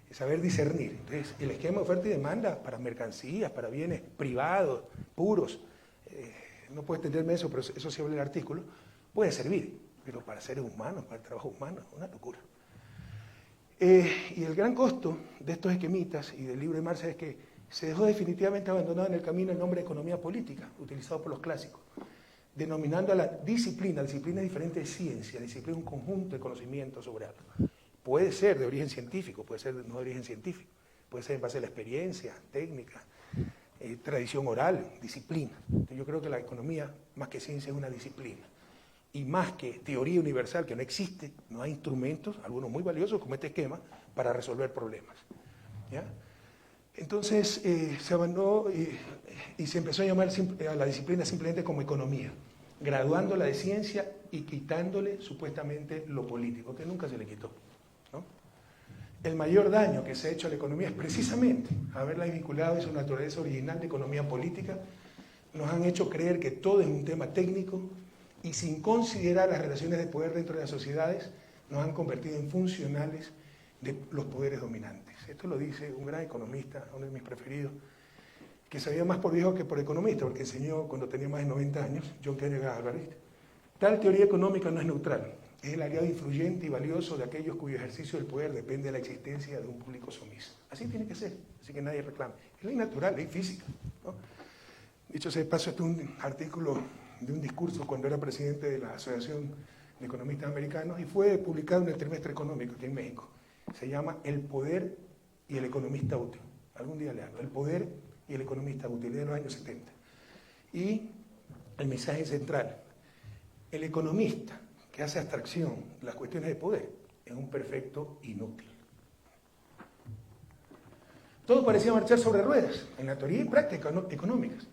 Es saber discernir. Entonces, el esquema de oferta y demanda para mercancías, para bienes privados, puros, no puedo extenderme eso, pero eso sí habla el artículo, puede servir, pero para seres humanos, para el trabajo humano, es una locura. Y el gran costo de estos esquemitas y del libro de Marx es que se dejó definitivamente abandonado en el camino el nombre de economía política, utilizado por los clásicos, denominando a la disciplina es diferente de ciencia, la disciplina es un conjunto de conocimientos sobre algo. Puede ser de origen científico, puede ser no de origen científico, puede ser en base a la experiencia, técnica, tradición oral, disciplina. Entonces yo creo que la economía, más que ciencia, es una disciplina. Y más que teoría universal, que no existe, no hay instrumentos, algunos muy valiosos como este esquema, para resolver problemas, ¿ya? Entonces se abandonó y se empezó a llamar a la disciplina simplemente como economía, graduándola de ciencia y quitándole supuestamente lo político, que nunca se le quitó, ¿no? el mayor daño que se ha hecho a la economía es precisamente haberla vinculado a su naturaleza original de economía política. Nos han hecho creer que todo es un tema técnico y sin considerar las relaciones de poder dentro de las sociedades, nos han convertido en funcionales de los poderes dominantes. Esto lo dice un gran economista, uno de mis preferidos, que sabía más por viejo que por economista, porque enseñó cuando tenía más de 90 años, John Kenneth Galbraith. Tal teoría económica no es neutral, es el aliado influyente y valioso de aquellos cuyo ejercicio del poder depende de la existencia de un público sumiso. Así tiene que ser, así que nadie reclame. Es ley natural, ley física, ¿no? Dicho sea de paso, este es un artículo de un discurso cuando era presidente de la Asociación de Economistas Americanos y fue publicado en el Trimestre Económico aquí en México. Se llama El poder y el economista útil. Algún día le hablo. El poder y el economista útil, de los años 70. Y el mensaje central: el economista que hace abstracción de las cuestiones de poder es un perfecto inútil. Todo parecía marchar sobre ruedas, en la teoría y práctica económicas,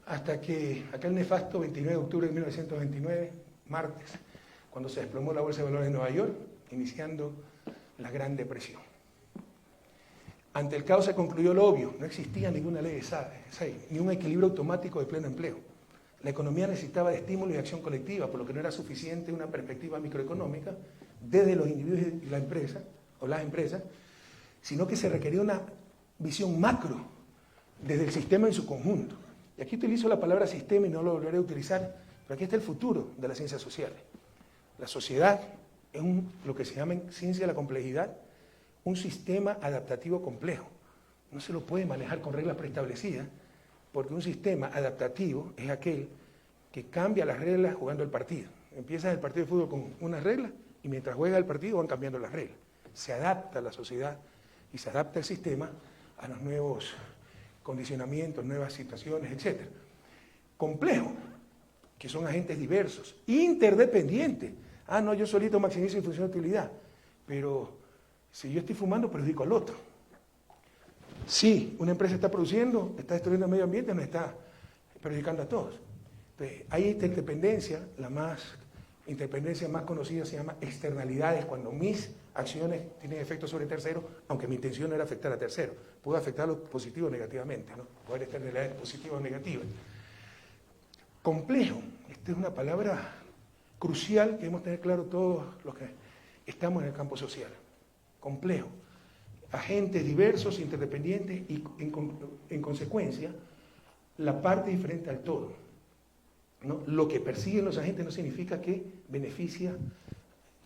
hasta que aquel nefasto 29 de octubre de 1929, martes, cuando se desplomó la Bolsa de Valores de Nueva York, iniciando la Gran Depresión. Ante el caos se concluyó lo obvio: no existía ninguna ley de SAI, ni un equilibrio automático de pleno empleo. La economía necesitaba de estímulo y acción colectiva, por lo que no era suficiente una perspectiva microeconómica desde los individuos y la empresa, o las empresas, sino que se requería una visión macro desde el sistema en su conjunto. Y aquí utilizo la palabra sistema y no lo volveré a utilizar, pero aquí está el futuro de las ciencias sociales. La sociedad es lo que se llama en ciencia de la complejidad, un sistema adaptativo complejo. No se lo puede manejar con reglas preestablecidas, porque un sistema adaptativo es aquel que cambia las reglas jugando el partido. Empieza el partido de fútbol con unas reglas y mientras juega el partido van cambiando las reglas. Se adapta la sociedad y se adapta el sistema a los nuevos condicionamientos, nuevas situaciones, etc. Complejo, que son agentes diversos, interdependientes. Ah, no, yo solito maximizo mi función de utilidad, pero si yo estoy fumando, perjudico al otro. Si una empresa está produciendo, está destruyendo el medio ambiente, nos está perjudicando a todos. Entonces, hay interdependencia, la interdependencia más conocida se llama externalidades, cuando mis acciones tienen efectos sobre terceros, aunque mi intención no era afectar a terceros. Puedo afectarlos positivo o negativamente, ¿no? Puede haber externalidades positivas o negativas. Complejo, esta es una palabra crucial que debemos tener claro todos los que estamos en el campo social. Complejo. Agentes diversos, interdependientes y, en consecuencia, la parte diferente al todo, ¿no? Lo que persiguen los agentes no significa que beneficia,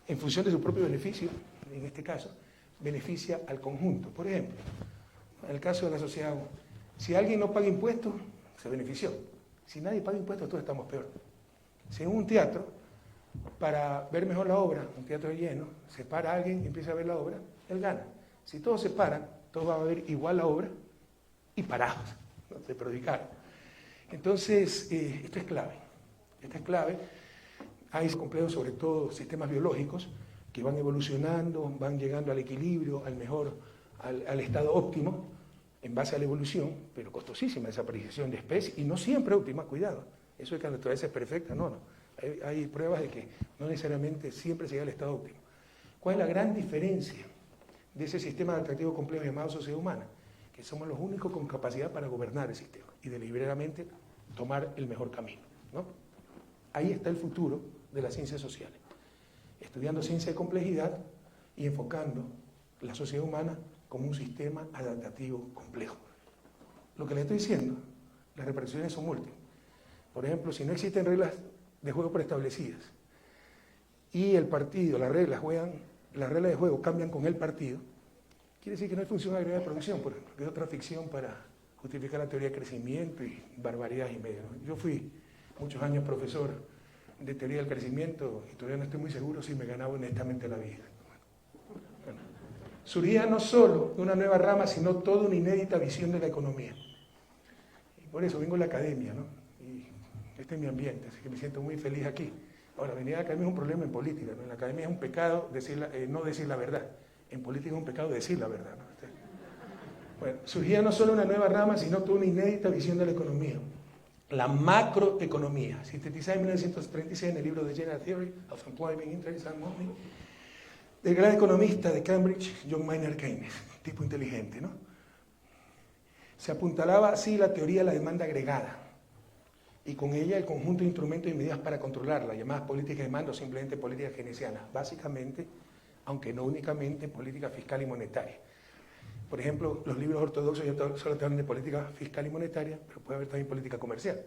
en función de su propio beneficio, en este caso, beneficia al conjunto. Por ejemplo, en el caso de la sociedad, si alguien no paga impuestos, se benefició. Si nadie paga impuestos, todos estamos peor. Si en un teatro, para ver mejor la obra, un teatro lleno, se para alguien y empieza a ver la obra, él gana. Si todos se paran, todos van a ver igual la obra y parados, no se perjudicaron. Entonces, esto es clave. Esto es clave. Hay complejos, sobre todo sistemas biológicos, que van evolucionando, van llegando al equilibrio, al estado óptimo, en base a la evolución, pero costosísima esa aparición de especies, y no siempre óptima, cuidado. Eso de que la naturaleza es perfecta, no. Hay pruebas de que no necesariamente siempre se llega al estado óptimo. ¿Cuál es la gran diferencia de ese sistema adaptativo complejo llamado sociedad humana? Que somos los únicos con capacidad para gobernar el sistema y deliberadamente tomar el mejor camino, ¿no? Ahí está el futuro de las ciencias sociales, estudiando ciencia de complejidad y enfocando la sociedad humana como un sistema adaptativo complejo. Lo que les estoy diciendo, las repercusiones son múltiples. Por ejemplo, si no existen reglas de juego preestablecidas y el partido, las reglas de juego cambian con el partido, quiere decir que no hay función agregada de producción, porque es otra ficción para justificar la teoría de crecimiento y barbaridades y medio, ¿no? Yo fui muchos años profesor de teoría del crecimiento y todavía no estoy muy seguro si me ganaba honestamente la vida. Bueno, surgía no solo una nueva rama, sino toda una inédita visión de la economía. Y por eso vengo a la academia, ¿no? Y este es mi ambiente, así que me siento muy feliz aquí. Ahora, venir a la academia es un problema en política, ¿no? En la academia es un pecado no decir la verdad. En política es un pecado decir la verdad, ¿no? Bueno, surgía no solo una nueva rama, sino toda una inédita visión de la economía. La macroeconomía, sintetizada en 1936 en el libro The General Theory of Employment, Interest and Money, del gran economista de Cambridge, John Maynard Keynes, tipo inteligente, ¿no? Se apuntalaba así la teoría de la demanda agregada, y con ella el conjunto de instrumentos y medidas para controlarla, llamadas políticas de demanda o simplemente políticas keynesianas, básicamente, aunque no únicamente, política fiscal y monetaria. Por ejemplo, los libros ortodoxos ya solo te hablan de política fiscal y monetaria, pero puede haber también política comercial.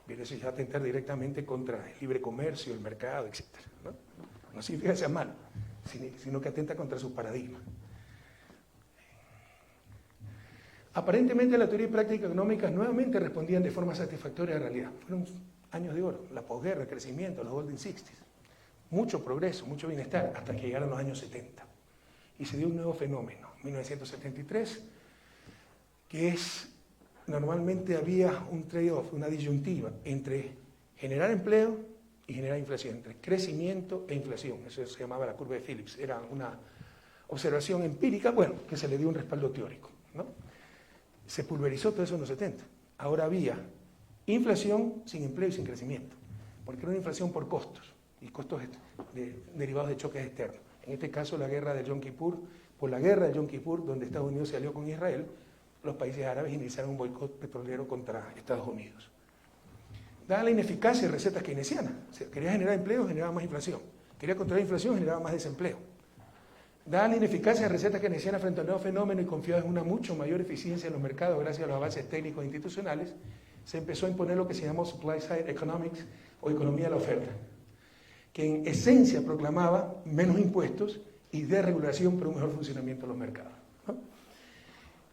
Bien, eso ya atentar directamente contra el libre comercio, el mercado, etc. No significa que sea malo, sino que atenta contra sus paradigmas. Aparentemente la teoría y práctica económicas nuevamente respondían de forma satisfactoria a la realidad. Fueron años de oro, la posguerra, el crecimiento, los golden 60s. Mucho progreso, mucho bienestar, hasta que llegaron los años 70. Y se dio un nuevo fenómeno, 1973, que es, normalmente había un trade-off, una disyuntiva entre generar empleo y generar inflación, entre crecimiento e inflación. Eso se llamaba la curva de Phillips. Era una observación empírica, bueno, que se le dio un respaldo teórico, ¿no? Se pulverizó todo eso en los 70. Ahora había inflación sin empleo y sin crecimiento, porque era una inflación por costos, y costos derivados de choques externos. En este caso, la guerra del Yom Kippur, por la guerra del Yom Kippur, donde Estados Unidos se alió con Israel, los países árabes iniciaron un boicot petrolero contra Estados Unidos. Dada la ineficacia de recetas keynesianas, o sea, quería generar empleo, generaba más inflación. Quería controlar la inflación, generaba más desempleo. Dada la ineficacia de recetas keynesianas frente al nuevo fenómeno y confiado en una mucho mayor eficiencia en los mercados gracias a los avances técnicos e institucionales, se empezó a imponer lo que se llamó Supply Side Economics o economía de la oferta, que en esencia proclamaba menos impuestos y desregulación para un mejor funcionamiento de los mercados, ¿no?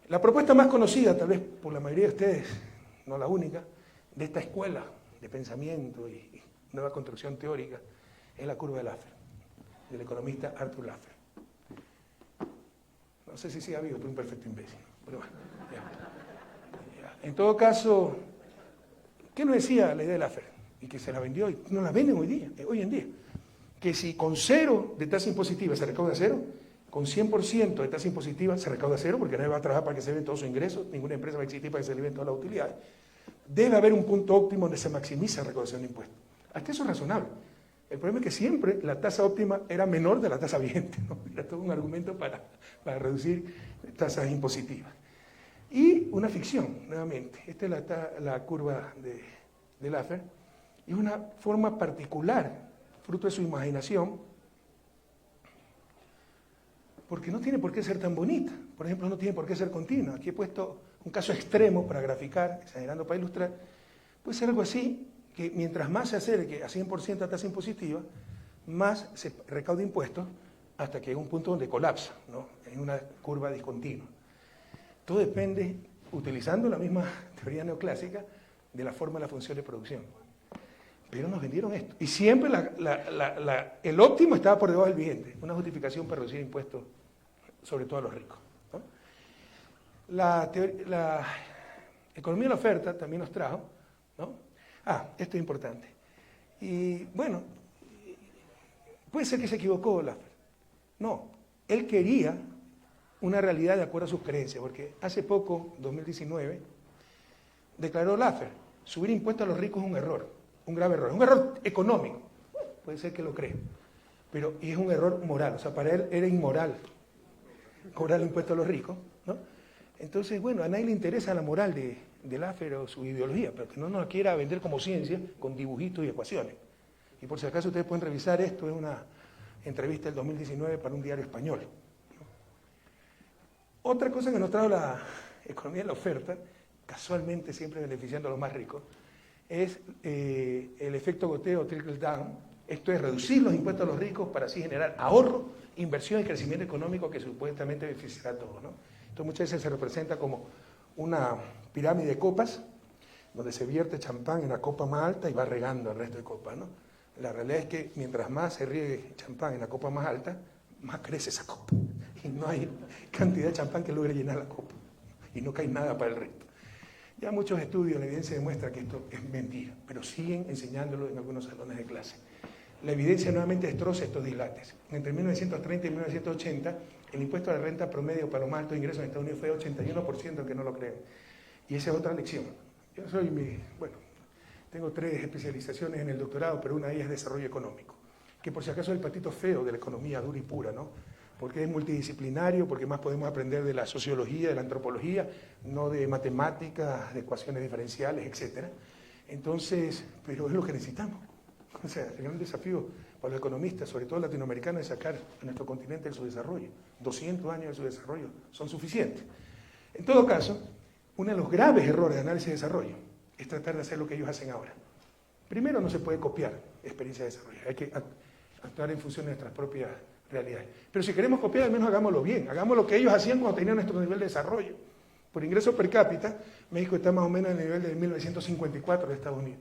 La propuesta más conocida, tal vez por la mayoría de ustedes, no la única, de esta escuela de pensamiento y nueva construcción teórica, es la curva de Laffer, del economista Arthur Laffer. No sé si sigue vivo, tú un perfecto imbécil. Pero bueno, ya. En todo caso, ¿qué nos decía la idea de Laffer? Y que se la vendió y no la venden hoy en día. Que si con 0 de tasa impositiva se recauda 0, con 100% de tasa impositiva se recauda 0, porque nadie va a trabajar para que se den todos sus ingresos, ninguna empresa va a existir para que se le den todas las utilidades. Debe haber un punto óptimo donde se maximiza la recaudación de impuestos. Hasta eso es razonable. El problema es que siempre la tasa óptima era menor de la tasa vigente, ¿no? Era todo un argumento para reducir tasas impositivas. Y una ficción, nuevamente. Esta es la curva de Laffer. Y es una forma particular, fruto de su imaginación, porque no tiene por qué ser tan bonita. Por ejemplo, no tiene por qué ser continua. Aquí he puesto un caso extremo para graficar, exagerando para ilustrar. Puede ser algo así, que mientras más se acerque a 100% a tasa impositiva, más se recauda impuestos hasta que llega un punto donde colapsa, ¿no? En una curva discontinua. Todo depende, utilizando la misma teoría neoclásica, de la forma de la función de producción. Pero nos vendieron esto. Y siempre el óptimo estaba por debajo del vigente, una justificación para reducir impuestos, sobre todo a los ricos, ¿no? La economía de la oferta también nos trajo, ¿no? Esto es importante. Y bueno, puede ser que se equivocó Laffer. No, él quería una realidad de acuerdo a sus creencias, porque hace poco, 2019, declaró Laffer, subir impuestos a los ricos es un error, un grave error, un error económico, puede ser que lo cree, pero y es un error moral, o sea, para él era inmoral cobrar el impuesto a los ricos, ¿no? Entonces, bueno, a nadie le interesa la moral de Laffer o su ideología, pero que no nos la quiera vender como ciencia con dibujitos y ecuaciones. Y por si acaso ustedes pueden revisar esto, es una entrevista del 2019 para un diario español, ¿no? Otra cosa que nos trajo la economía de la oferta, casualmente siempre beneficiando a los más ricos, es el efecto goteo, trickle down. Esto es reducir los impuestos a los ricos para así generar ahorro, inversión y crecimiento económico que supuestamente beneficiará a todos, ¿no? Esto muchas veces se representa como una pirámide de copas, donde se vierte champán en la copa más alta y va regando el resto de copas, ¿no? La realidad es que mientras más se riegue champán en la copa más alta, más crece esa copa. Y no hay cantidad de champán que logre llenar la copa. Y no cae nada para el resto. Ya muchos estudios, la evidencia demuestra que esto es mentira, pero siguen enseñándolo en algunos salones de clase. La evidencia nuevamente destroza estos dislates. Entre 1930 y 1980, el impuesto a la renta promedio para los más altos ingresos en Estados Unidos fue 81%, aunque no lo creen. Y esa es otra lección. Yo tengo 3 especializaciones en el doctorado, pero una de ellas es desarrollo económico. que por si acaso es el patito feo de la economía dura y pura, ¿no? Porque es multidisciplinario, porque más podemos aprender de la sociología, de la antropología, no de matemáticas, de ecuaciones diferenciales, etc. Entonces, pero es lo que necesitamos. O sea, el gran desafío para los economistas, sobre todo latinoamericanos, es sacar a nuestro continente de su desarrollo. 200 años de su desarrollo son suficientes. En todo caso, uno de los graves errores de análisis de desarrollo es tratar de hacer lo que ellos hacen ahora. Primero, no se puede copiar experiencia de desarrollo, hay que actuar en función de nuestras propias realidades. Pero si queremos copiar, al menos hagámoslo bien, hagamos lo que ellos hacían cuando tenían nuestro nivel de desarrollo. Por ingreso per cápita, México está más o menos en el nivel de 1954 de Estados Unidos.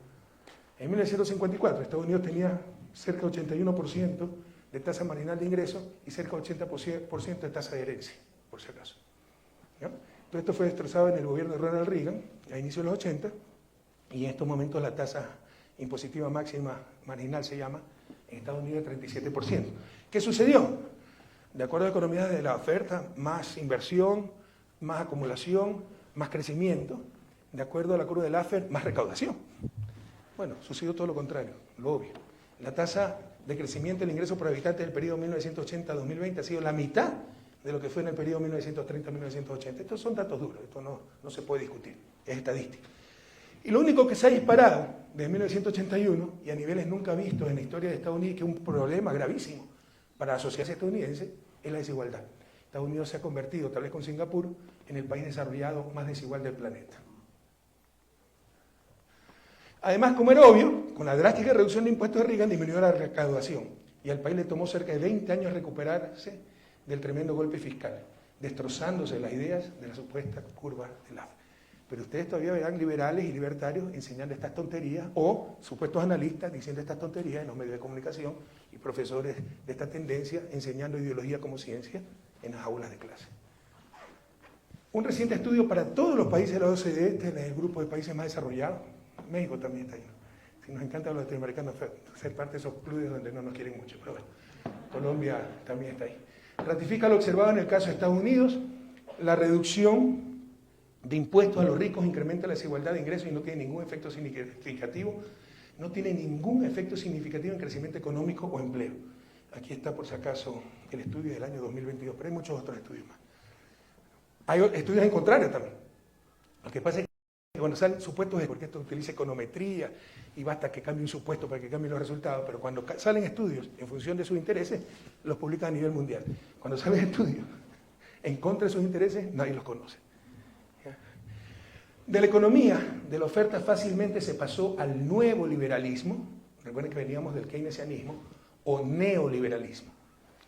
En 1954, Estados Unidos tenía cerca del 81% de tasa marginal de ingreso y cerca del 80% de tasa de herencia, por si acaso. ¿Ya? Todo esto fue destrozado en el gobierno de Ronald Reagan, a inicios de los 80, y en estos momentos la tasa impositiva máxima marginal se llama, en Estados Unidos, de 37%. ¿Qué sucedió? De acuerdo a la economía de la oferta, más inversión, más acumulación, más crecimiento. De acuerdo a la curva de Laffer, más recaudación. Bueno, sucedió todo lo contrario, lo obvio. La tasa de crecimiento del ingreso por habitante del periodo 1980-2020 ha sido la mitad de lo que fue en el periodo 1930-1980. Estos son datos duros, esto no se puede discutir, es estadística. Y lo único que se ha disparado desde 1981 y a niveles nunca vistos en la historia de Estados Unidos, que es un problema gravísimo para la sociedad estadounidense, es la desigualdad. Estados Unidos se ha convertido, tal vez con Singapur, en el país desarrollado más desigual del planeta. Además, como era obvio, con la drástica reducción de impuestos de Reagan disminuyó la recaudación y al país le tomó cerca de 20 años recuperarse del tremendo golpe fiscal, destrozándose las ideas de la supuesta curva de Laffer. Pero ustedes todavía verán liberales y libertarios enseñando estas tonterías o supuestos analistas diciendo estas tonterías en los medios de comunicación y profesores de esta tendencia enseñando ideología como ciencia en las aulas de clase. Un reciente estudio para todos los países de la OCDE, este es el grupo de países más desarrollados, México también está ahí. Si nos encanta a los latinoamericanos ser parte de esos clubes donde no nos quieren mucho, pero bueno, Colombia también está ahí. Ratifica lo observado en el caso de Estados Unidos, la reducción de impuestos a los ricos incrementa la desigualdad de ingresos y no tiene ningún efecto significativo, en crecimiento económico o empleo. Aquí está, por si acaso, el estudio del año 2022, pero hay muchos otros estudios más. Hay estudios en contrario también. Lo que pasa es que cuando salen supuestos es porque esto utiliza econometría y basta que cambie un supuesto para que cambien los resultados, pero cuando salen estudios en función de sus intereses, los publican a nivel mundial. Cuando salen estudios en contra de sus intereses, nadie los conoce. De la economía, de la oferta, fácilmente se pasó al nuevo liberalismo, recuerden que veníamos del keynesianismo, o neoliberalismo,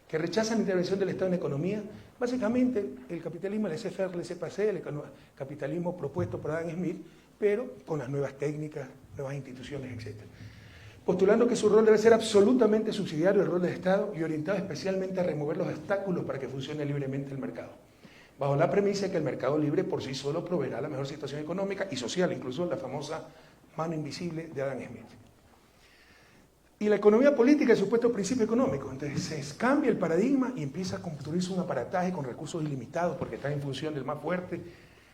que rechazan la intervención del Estado en la economía. Básicamente, el capitalismo laissez-faire, laissez-passer, el capitalismo propuesto por Adam Smith, pero con las nuevas técnicas, nuevas instituciones, etc. Postulando que su rol debe ser absolutamente subsidiario al rol del Estado y orientado especialmente a remover los obstáculos para que funcione libremente el mercado, bajo la premisa de que el mercado libre por sí solo proveerá la mejor situación económica y social, incluso la famosa mano invisible de Adam Smith. Y la economía política es supuesto principio económico. Entonces se cambia el paradigma y empieza a construirse un aparataje con recursos ilimitados porque está en función del más fuerte.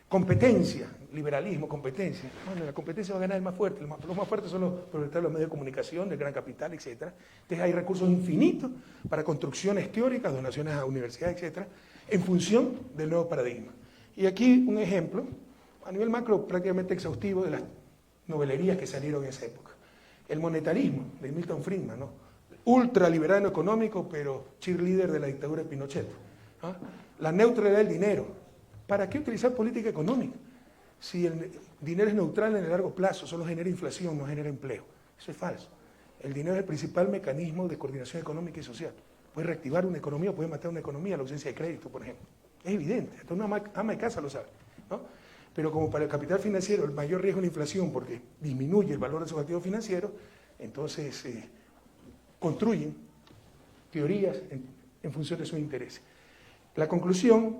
Competencia, liberalismo, competencia. Bueno, la competencia va a ganar el más fuerte. Los más fuertes son los propietarios de los medios de comunicación, del gran capital, etc. Entonces hay recursos infinitos para construcciones teóricas, donaciones a universidades, etc., en función del nuevo paradigma. Y aquí un ejemplo, a nivel macro prácticamente exhaustivo, de las novelerías que salieron en esa época. El monetarismo de Milton Friedman, ¿no? Ultraliberal en lo económico, pero cheerleader de la dictadura de Pinochet. ¿Ah? La neutralidad del dinero. ¿Para qué utilizar política económica? Si el dinero es neutral en el largo plazo, solo genera inflación, no genera empleo. Eso es falso. El dinero es el principal mecanismo de coordinación económica y social. Puede reactivar una economía, puede matar una economía, la ausencia de crédito, por ejemplo. Es evidente, hasta una ama de casa lo sabe, ¿no? Pero como para el capital financiero el mayor riesgo es la inflación porque disminuye el valor de sus activos financieros, entonces construyen teorías en función de sus intereses. La conclusión,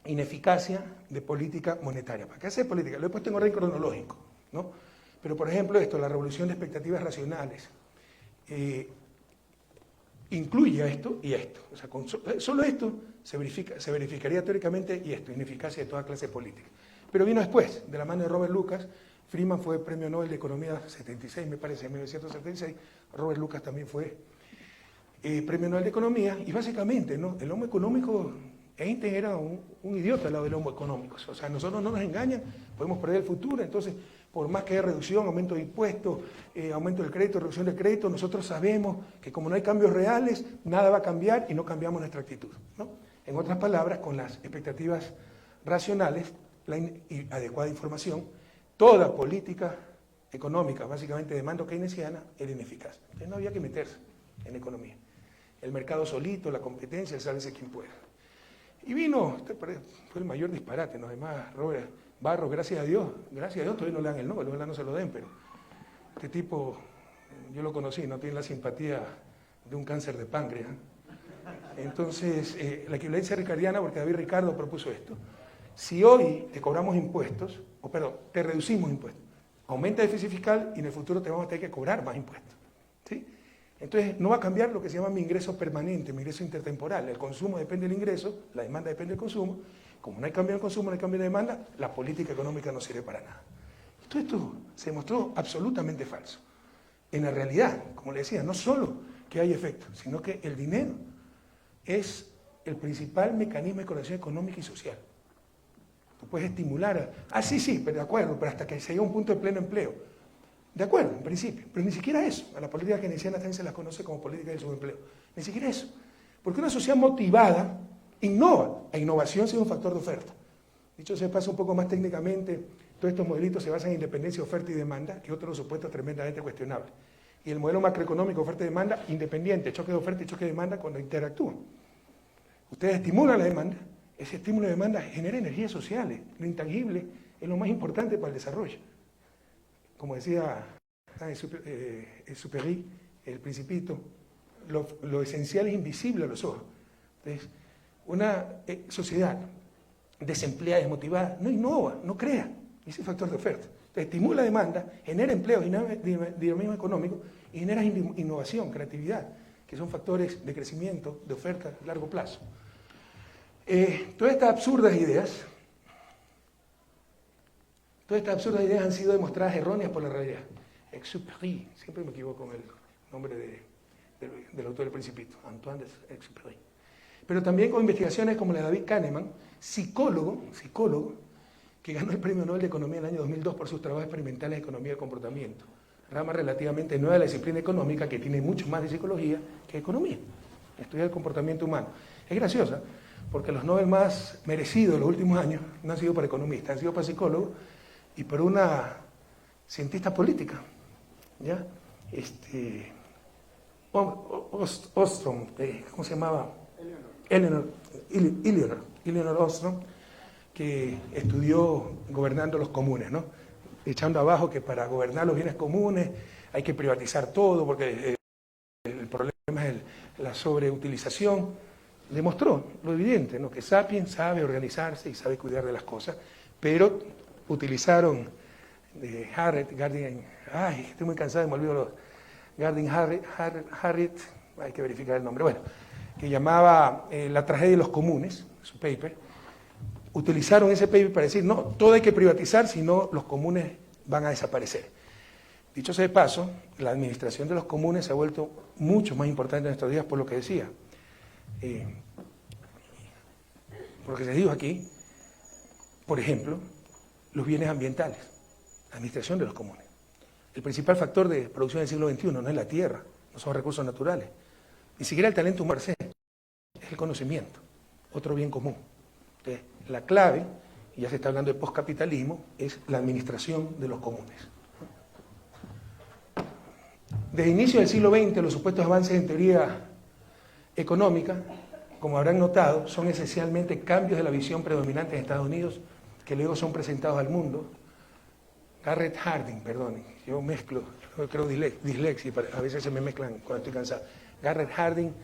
ineficacia de política monetaria. ¿Para qué hacer política? Lo he puesto en orden cronológico, ¿no? Pero por ejemplo esto, la revolución de expectativas racionales, incluye a esto y esto. O sea, solo esto se verificaría teóricamente y esto, ineficacia de toda clase política. Pero vino después, de la mano de Robert Lucas. Friedman fue premio Nobel de Economía 76, me parece, en 1976. Robert Lucas también fue Premio Nobel de Economía, y básicamente, ¿no?, el homo económico, Einstein era un idiota al lado del homo económico. O sea, nosotros no nos engañan, podemos perder el futuro, entonces, por más que haya reducción, aumento de impuestos, aumento del crédito, reducción del crédito, nosotros sabemos que como no hay cambios reales, nada va a cambiar y no cambiamos nuestra actitud, ¿no? En otras palabras, con las expectativas racionales y adecuada información, toda política económica, básicamente de mando keynesiana, era ineficaz. Entonces no había que meterse en economía. El mercado solito, la competencia, el sálvese quien pueda. Y vino, este fue el mayor disparate, ¿no? Además, Robert Barros, gracias a Dios, todavía no le dan el Nobel, ojalá no se lo den, pero este tipo, yo lo conocí, no tiene la simpatía de un cáncer de páncreas. Entonces, la equivalencia ricardiana, porque David Ricardo propuso esto, si hoy te cobramos impuestos, te reducimos impuestos, aumenta el déficit fiscal y en el futuro te vamos a tener que cobrar más impuestos, ¿sí? Entonces, no va a cambiar lo que se llama mi ingreso permanente, mi ingreso intertemporal. El consumo depende del ingreso, la demanda depende del consumo. Como no hay cambio en el consumo, no hay cambio en la demanda, la política económica no sirve para nada. Todo esto se demostró absolutamente falso. En la realidad, como le decía, no solo que hay efectos, sino que el dinero es el principal mecanismo de coordinación económica y social. Tú puedes estimular sí, pero de acuerdo, pero hasta que se llegue a un punto de pleno empleo. De acuerdo, en principio, pero ni siquiera eso. A la política keynesiana también se la conoce como política del subempleo. Ni siquiera eso. Porque una sociedad motivada innova. La innovación es un factor de oferta. Dicho sea de paso un poco más técnicamente, todos estos modelitos se basan en independencia, oferta y demanda, que otros supuestos tremendamente cuestionables. Y el modelo macroeconómico, oferta y demanda, independiente, choque de oferta y choque de demanda cuando interactúan. Ustedes estimulan la demanda, ese estímulo de demanda genera energías sociales. Lo intangible es lo más importante para el desarrollo. Como decía Superi, el Principito, lo esencial es invisible a los ojos. Entonces, una sociedad desempleada, desmotivada, no innova, no crea. Ese es el factor de oferta. Entonces, estimula demanda, genera empleo, dinamismo económico y genera innovación, creatividad, que son factores de crecimiento, de oferta a largo plazo. Todas estas absurdas ideas han sido demostradas erróneas por la realidad. Exupéry, siempre me equivoco con el nombre del autor del Principito, Antoine de Exupéry. Pero también con investigaciones como la de David Kahneman, psicólogo, que ganó el Premio Nobel de Economía en el año 2002 por sus trabajos experimentales de economía del comportamiento, rama relativamente nueva de la disciplina económica que tiene mucho más de psicología que economía, estudia el comportamiento humano. Es graciosa, porque los Nobel más merecidos de los últimos años no han sido para economistas, han sido para psicólogos y por una cientista política, ¿ya? Ostrom, ¿cómo se llamaba? Eleanor Ostrom, que estudió gobernando los comunes, ¿no? Echando abajo que para gobernar los bienes comunes hay que privatizar todo porque el problema es la sobreutilización. Demostró lo evidente, ¿no? Que Sapiens sabe organizarse y sabe cuidar de las cosas, pero utilizaron estoy muy cansado, me olvido los Harriet, hay que verificar el nombre, bueno, que llamaba La tragedia de los comunes, su paper. Utilizaron ese paper para decir, no, todo hay que privatizar, si no los comunes van a desaparecer. Dicho sea de paso, la administración de los comunes se ha vuelto mucho más importante en estos días por lo que decía. Por lo que se dijo aquí, por ejemplo, los bienes ambientales, la administración de los comunes. El principal factor de producción del siglo XXI no es la tierra, no son recursos naturales, ni siquiera el talento humano, es el conocimiento, otro bien común. Entonces, la clave, y ya se está hablando de postcapitalismo, es la administración de los comunes. Desde el inicio del siglo XX, los supuestos avances en teoría económica, como habrán notado, son esencialmente cambios de la visión predominante en Estados Unidos que luego son presentados al mundo. Garrett Hardin, perdón, yo mezclo, yo creo dislexia, a veces se me mezclan cuando estoy cansado. Garrett Hardin,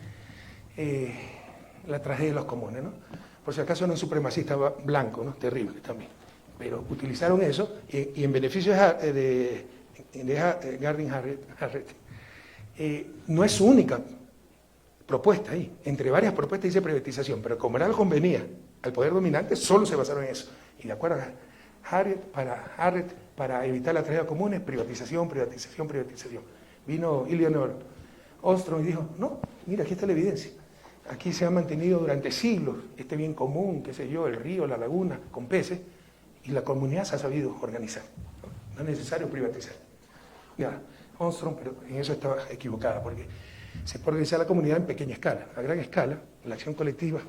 La tragedia de los comunes, ¿no? Por si acaso no es supremacista blanco, ¿no? Terrible también. Pero utilizaron eso y en beneficio de Garrett Hardin, no es su única propuesta ahí. Entre varias propuestas dice privatización, pero como era algo convenía al poder dominante, solo se basaron en eso. Y de acuerdo a Harriet, para evitar la tragedia común, privatización. Vino Eleanor Ostrom y dijo, no, Mira, aquí está la evidencia. Aquí se ha mantenido durante siglos este bien común, qué sé yo, el río, la laguna, con peces, y la comunidad se ha sabido organizar. No es necesario privatizar. Ya, Armstrong, pero en eso estaba equivocada, porque se puede organizar la comunidad en pequeña escala. A gran escala, la acción colectiva,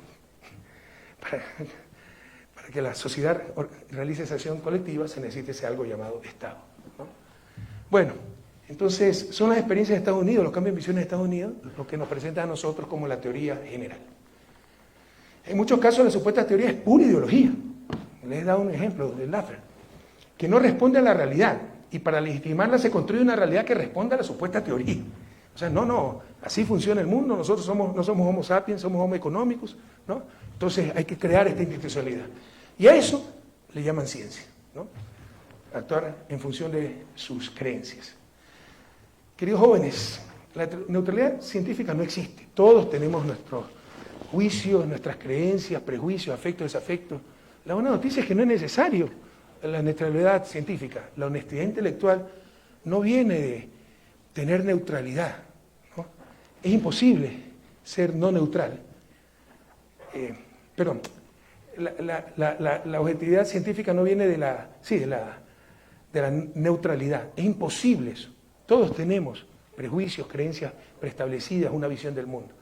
para que la sociedad realice esa acción colectiva, se necesita ese algo llamado Estado, ¿no? Bueno, entonces, son las experiencias de Estados Unidos, los cambios de visiones de Estados Unidos, lo que nos presenta a nosotros como la teoría general. En muchos casos, la supuesta teoría es pura ideología. Les he dado un ejemplo de Laffer, que no responde a la realidad, y para legitimarla se construye una realidad que responde a la supuesta teoría. O sea, no, así funciona el mundo, nosotros no somos homo sapiens, somos homo económicos, ¿no? Entonces hay que crear esta institucionalidad. Y a eso le llaman ciencia, ¿no? Actuar en función de sus creencias. Queridos jóvenes, la neutralidad científica no existe. Todos tenemos nuestros juicios, nuestras creencias, prejuicios, afectos, desafectos. La buena noticia es que no es necesario la neutralidad científica. La honestidad intelectual no viene de tener neutralidad, ¿no? Es imposible ser no neutral. La objetividad científica no viene de la neutralidad. Es imposible eso. Todos tenemos prejuicios, creencias preestablecidas, una visión del mundo.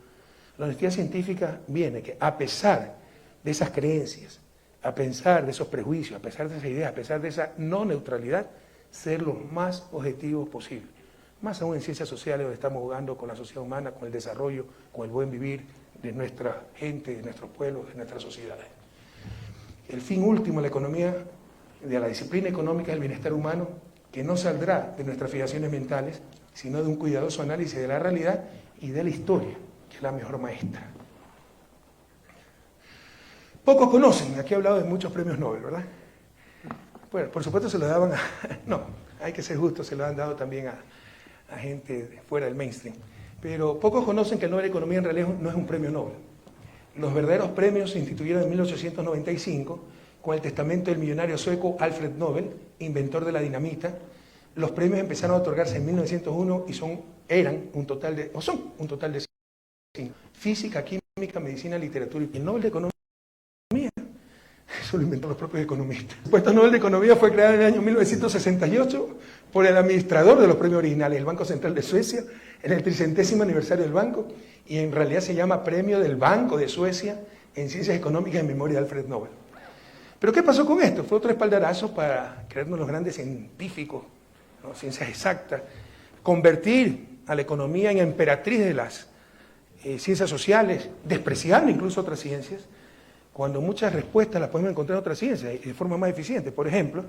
La honestidad científica viene que a pesar de esas creencias, a pesar de esos prejuicios, a pesar de esas ideas, a pesar de esa no neutralidad, ser lo más objetivos posible. Más aún en ciencias sociales, donde estamos jugando con la sociedad humana, con el desarrollo, con el buen vivir de nuestra gente, de nuestros pueblos, de nuestras sociedades. El fin último de la economía, de la disciplina económica, es el bienestar humano, que no saldrá de nuestras fijaciones mentales, sino de un cuidadoso análisis de la realidad y de la historia, que es la mejor maestra. Pocos conocen, aquí he hablado de muchos premios Nobel, ¿verdad? Bueno, por supuesto se lo daban a... No, hay que ser justos, se lo han dado también a gente fuera del mainstream. Pero pocos conocen que el Nobel de Economía en realidad no es un premio Nobel. Los verdaderos premios se instituyeron en 1895 con el testamento del millonario sueco Alfred Nobel, inventor de la dinamita. Los premios empezaron a otorgarse en 1901 y son un total de 5. Física, química, medicina, literatura y el Nobel de Economía. Eso lo inventó los propios economistas. El puesto Nobel de Economía fue creado en el año 1968 por el administrador de los premios originales, el Banco Central de Suecia, en el 300º aniversario del banco, y en realidad se llama Premio del Banco de Suecia en Ciencias Económicas en memoria de Alfred Nobel. Pero ¿qué pasó con esto? Fue otro espaldarazo para creernos los grandes científicos, ¿no? Ciencias exactas, convertir a la economía en emperatriz de las ciencias sociales, despreciando incluso otras ciencias, cuando muchas respuestas las podemos encontrar en otras ciencias y de forma más eficiente. Por ejemplo,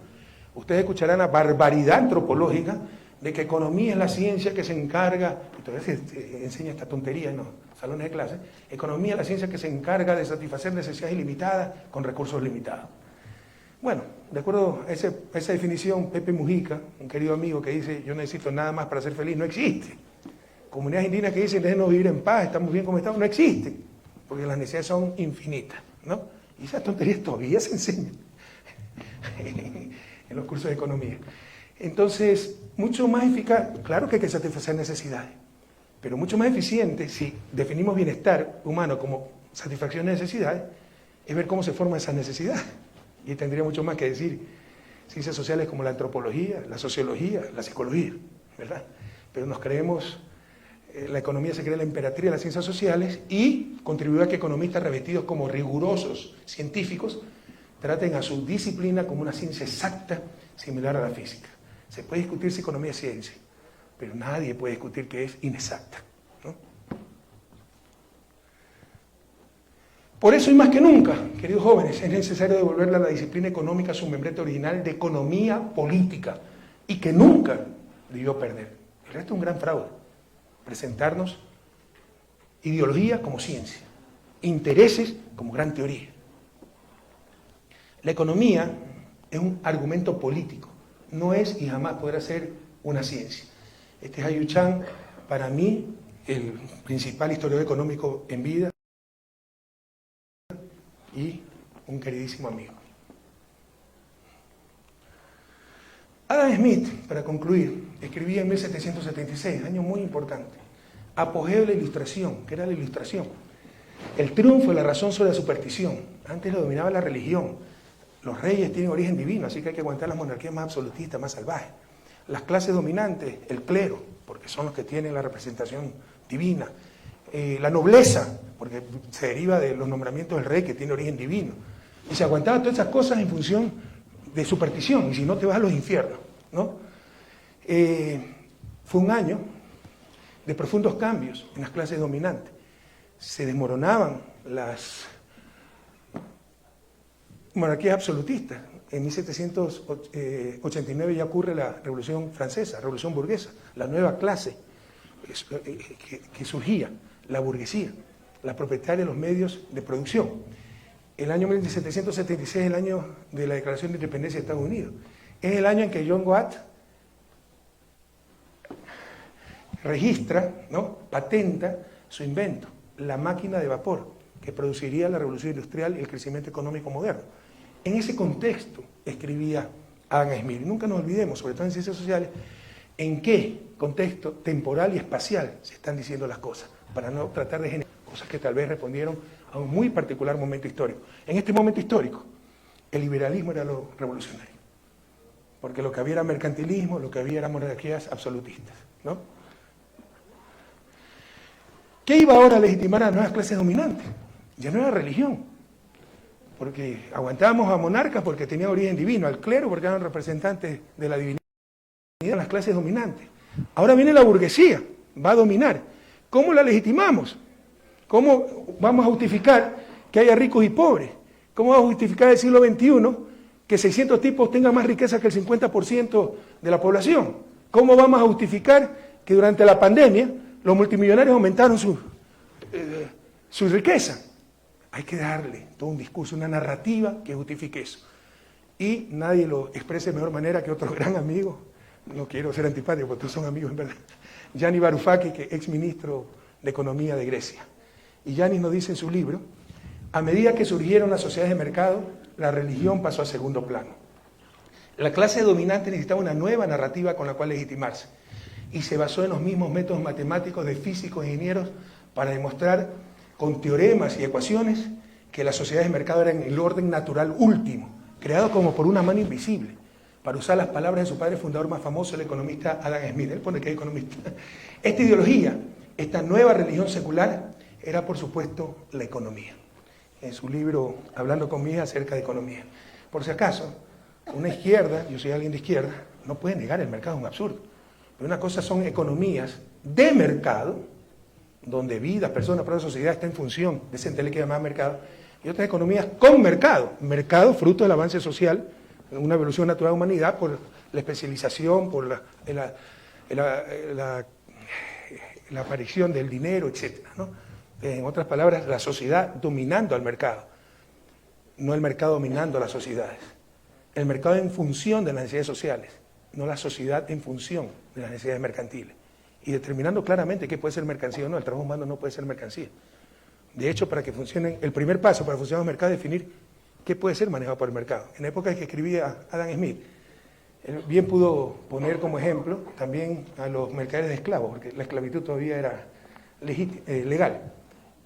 ustedes escucharán la barbaridad antropológica de que economía es la ciencia que se encarga, y todavía se enseña esta tontería en los salones de clase, economía es la ciencia que se encarga de satisfacer necesidades ilimitadas con recursos limitados. Bueno, de acuerdo a esa definición, Pepe Mujica, un querido amigo que dice, yo necesito nada más para ser feliz, no existe. Comunidades indígenas que dicen, déjenos vivir en paz, estamos bien como estamos, no existe, porque las necesidades son infinitas, ¿no? Y esas tonterías todavía se enseñan en los cursos de economía. Entonces, mucho más eficaz, claro que hay que satisfacer necesidades, pero mucho más eficiente, si definimos bienestar humano como satisfacción de necesidades, es ver cómo se forman esas necesidades. Y tendría mucho más que decir ciencias sociales como la antropología, la sociología, la psicología, ¿verdad? Pero nos creemos, la economía se cree la emperatriz de las ciencias sociales y contribuye a que economistas revestidos como rigurosos científicos traten a su disciplina como una ciencia exacta similar a la física. Se puede discutir si economía es ciencia, pero nadie puede discutir que es inexacta, ¿no? Por eso y más que nunca, queridos jóvenes, es necesario devolverle a la disciplina económica su membrete original de economía política y que nunca debió perder. El resto es un gran fraude. Presentarnos ideología como ciencia, intereses como gran teoría. La economía es un argumento político, no es y jamás podrá ser una ciencia. Este es Hayu Chang, para mí, el principal historiador económico en vida y un queridísimo amigo. Adam Smith, para concluir, escribía en 1776, año muy importante. apogeo de la ilustración. ¿Qué era la ilustración? El triunfo de la razón sobre la superstición. Antes lo dominaba la religión. Los reyes tienen origen divino, así que hay que aguantar las monarquías más absolutistas, más salvajes. Las clases dominantes, el clero, porque son los que tienen la representación divina. La nobleza, porque se deriva de los nombramientos del rey, que tiene origen divino. Y se aguantaban todas esas cosas en función de superstición, y si no te vas a los infiernos, ¿no? Fue un año de profundos cambios en las clases dominantes. Se desmoronaban las monarquías absolutistas. En 1789 ya ocurre la Revolución Francesa, la Revolución Burguesa, la nueva clase que surgía, la burguesía, la propietaria de los medios de producción. El año 1776 es el año de la Declaración de Independencia de Estados Unidos. Es el año en que John Watt registra, ¿no?, patenta su invento, la máquina de vapor, que produciría la revolución industrial y el crecimiento económico moderno. En ese contexto escribía Adam Smith. Nunca nos olvidemos, sobre todo en ciencias sociales, en qué contexto temporal y espacial se están diciendo las cosas, para no tratar de generar cosas que tal vez respondieron a un muy particular momento histórico. En este momento histórico, el liberalismo era lo revolucionario, porque lo que había era mercantilismo, lo que había eran monarquías absolutistas, ¿no? ¿Qué iba ahora a legitimar a las nuevas clases dominantes? Ya no era religión, porque aguantábamos a monarcas porque tenían origen divino, al clero porque eran representantes de la divinidad en las clases dominantes. Ahora viene la burguesía, va a dominar. ¿Cómo la legitimamos? ¿Cómo vamos a justificar que haya ricos y pobres? ¿Cómo vamos a justificar en el siglo XXI que 600 tipos tengan más riqueza que el 50% de la población? ¿Cómo vamos a justificar que durante la pandemia los multimillonarios aumentaron su riqueza? Hay que darle todo un discurso, una narrativa que justifique eso. Y nadie lo expresa de mejor manera que otro gran amigo, no quiero ser antipático porque todos son amigos en verdad, Giannis Varoufakis, que es exministro de Economía de Grecia. Y Giannis nos dice en su libro, a medida que surgieron las sociedades de mercado, la religión pasó a segundo plano. La clase dominante necesitaba una nueva narrativa con la cual legitimarse. Y se basó en los mismos métodos matemáticos de físicos e ingenieros para demostrar con teoremas y ecuaciones que las sociedades de mercado eran el orden natural último, creado como por una mano invisible, para usar las palabras de su padre fundador más famoso, el economista Adam Smith. Él pone que es economista. Esta ideología, esta nueva religión secular, era por supuesto la economía. En su libro, Hablando con mi hija acerca de economía. Por si acaso, una izquierda, yo soy alguien de izquierda, no puede negar el mercado, es un absurdo. Pero una cosa son economías de mercado, donde vida, personas, pero la sociedad está en función de ese enteleque llamado mercado, y otras economías con mercado, mercado fruto del avance social, una evolución natural de la humanidad por la especialización, por la aparición del dinero, etc., ¿no? En otras palabras, la sociedad dominando al mercado, no el mercado dominando a las sociedades. El mercado en función de las necesidades sociales, no la sociedad en función de las necesidades mercantiles. Y determinando claramente qué puede ser mercancía o no, el trabajo humano no puede ser mercancía. De hecho, para que funcionen, el primer paso para funcionar el mercado es definir qué puede ser manejado por el mercado. En la época en que escribía Adam Smith, él bien pudo poner como ejemplo también a los mercaderes de esclavos, porque la esclavitud todavía era legal.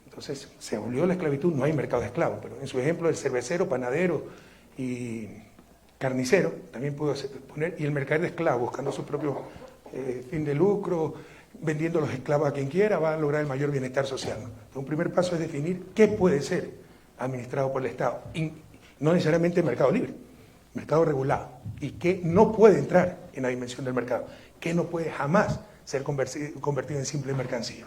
Entonces se abolió la esclavitud, no hay mercado de esclavos, pero en su ejemplo el cervecero, panadero y carnicero también pudo poner, y el mercader de esclavos buscando su propio fin de lucro, vendiendo los esclavos a quien quiera, va a lograr el mayor bienestar social, ¿no? Entonces, un primer paso es definir qué puede ser administrado por el Estado, y no necesariamente mercado libre, mercado regulado, y qué no puede entrar en la dimensión del mercado, qué no puede jamás ser convertido en simple mercancía.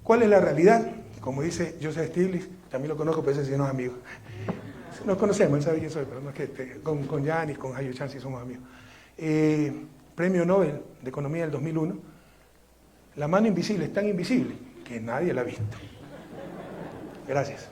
¿Cuál es la realidad? Como dice Joseph Stiglitz, también lo conozco, pero ese sí no es amigo. Nos conocemos, él sabe quién soy, pero no es que con Giannis, con Hayo Chan sí somos amigos. Premio Nobel de Economía del 2001, la mano invisible es tan invisible que nadie la ha visto. Gracias.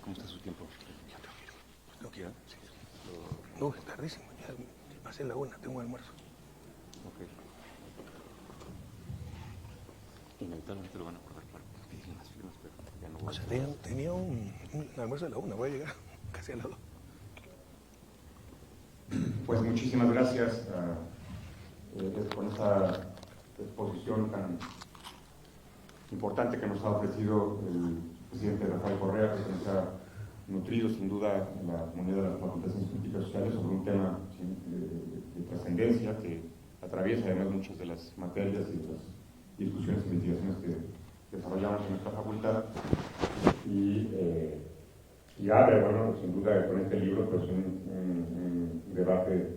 ¿Cómo está su tiempo? No quiero. Sí. No, es tardísimo. Ya pasé la 1, tengo almuerzo. Ok. Inevitablemente lo van a acordar para que lleguen las firmas, pero ya no voy. O sea, tenía un almuerzo a la 1, voy a llegar casi a la 2. Pues muchísimas gracias por esta exposición tan importante que nos ha ofrecido el presidente Rafael Correa, que nos ha nutrido sin duda en la comunidad de las facultades de Ciencias Políticas y Sociales sobre un tema de trascendencia que atraviesa además muchas de las materias y de las discusiones e investigaciones que desarrollamos en nuestra facultad y abre, bueno, sin duda con este libro pues un debate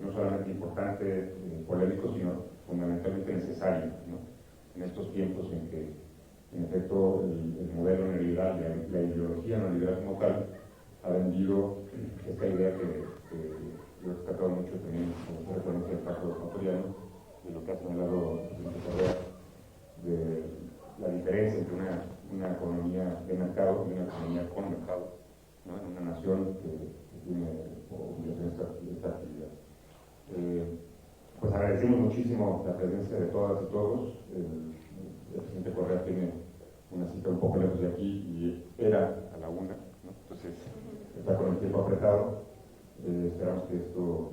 no solamente importante, polémico, sino fundamentalmente necesario, ¿no? En estos tiempos en que, en efecto, el modelo neoliberal, la ideología neoliberal como tal, ha vendido esta idea que yo he rescatado mucho también, como se referencia al pacto ecuatoriano, de lo que ha señalado el presidente Correa, de la diferencia entre una economía de mercado y una economía con mercado, ¿no? En una nación que tiene obligaciones de esta actividad. Pues agradecemos muchísimo la presencia de todas y todos. El presidente Correa tiene una cita un poco lejos de aquí y era a la 1, ¿no? Entonces está con el tiempo apretado. Esperamos que esto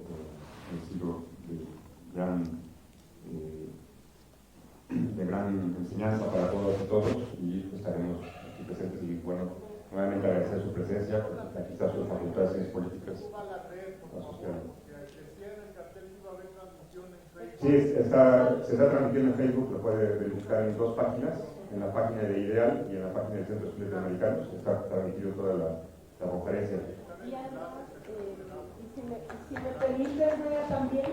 haya sido de gran enseñanza para todos y todos y estaremos aquí presentes y bueno, nuevamente agradecer su presencia, aquí está su facultad de Ciencias Políticas asociada. Sí, se está transmitiendo en Facebook, lo puede verificar en 2 páginas, en la página de IDEAL y en la página del Centro de Estudios Americanos, está transmitido toda la conferencia. Y además, si me permite, también,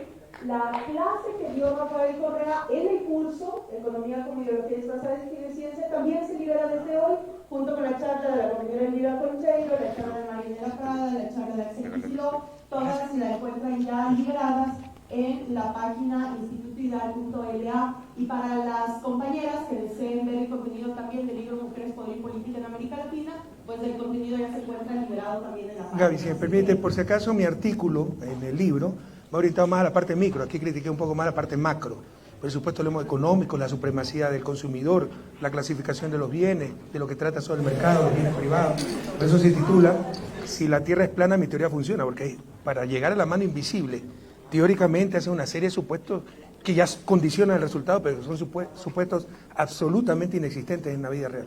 la clase que dio Rafael Correa en el curso Economía como Ideología Disfrazada de Ciencia también se libera desde hoy, junto con la charla de la compañera Elvira Concheiro, la charla de Marinela Prada, la charla de Axel Kicillof, todas se la encuentran ya liberadas en la página institutoideal.la. Y para las compañeras que deseen ver el contenido también del libro Mujeres, Poder y Política en América Latina, pues el contenido ya se encuentra liberado también en la página. Gaby, si me permite, por si acaso mi artículo en el libro me ha orientado más a la parte micro, aquí critiqué un poco más la parte macro. Por supuesto, lo económico, la supremacía del consumidor, la clasificación de los bienes, de lo que trata sobre el mercado, los bienes privados. Por eso se titula Si la Tierra es plana, mi teoría funciona, porque para llegar a la mano invisible, teóricamente hace una serie de supuestos que ya condicionan el resultado, pero son supuestos absolutamente inexistentes en la vida real.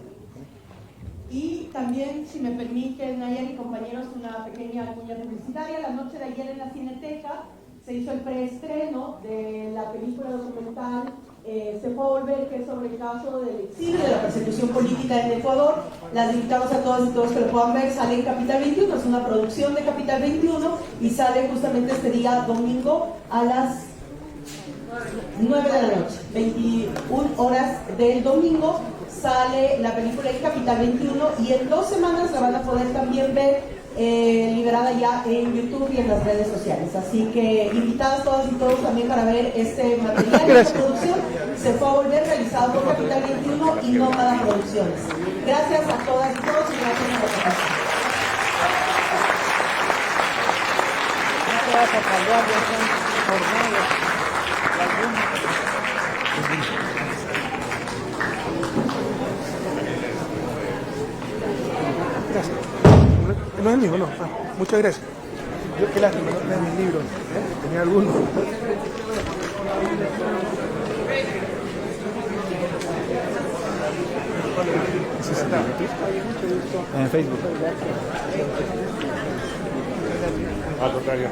Y también, si me permiten, Nayar y compañeros, una pequeña cuña publicitaria. La noche de ayer en la Cineteca se hizo el preestreno de la película documental Se fue a volver, que es sobre el caso del exilio y de la persecución política en Ecuador. Las invitamos a todas y todos que lo puedan ver. Sale en Capital 21, es una producción de Capital 21 y sale justamente este día domingo a las 9 de la noche, 21 horas del domingo. Sale la película en Capital 21 y en 2 semanas la van a poder también ver liberada ya en YouTube y en las redes sociales. Así que invitadas todas y todos también para ver este material. Esta producción Se fue a volver, realizado por Capital 21 y Nómada Producciones. Gracias a todas y todos y gracias por la participación. Gracias. No es el mismo, no. Muchas gracias. Qué lástima, no tenía mis libros. Tenía algunos. Necesitaba. En Facebook. Al contrario.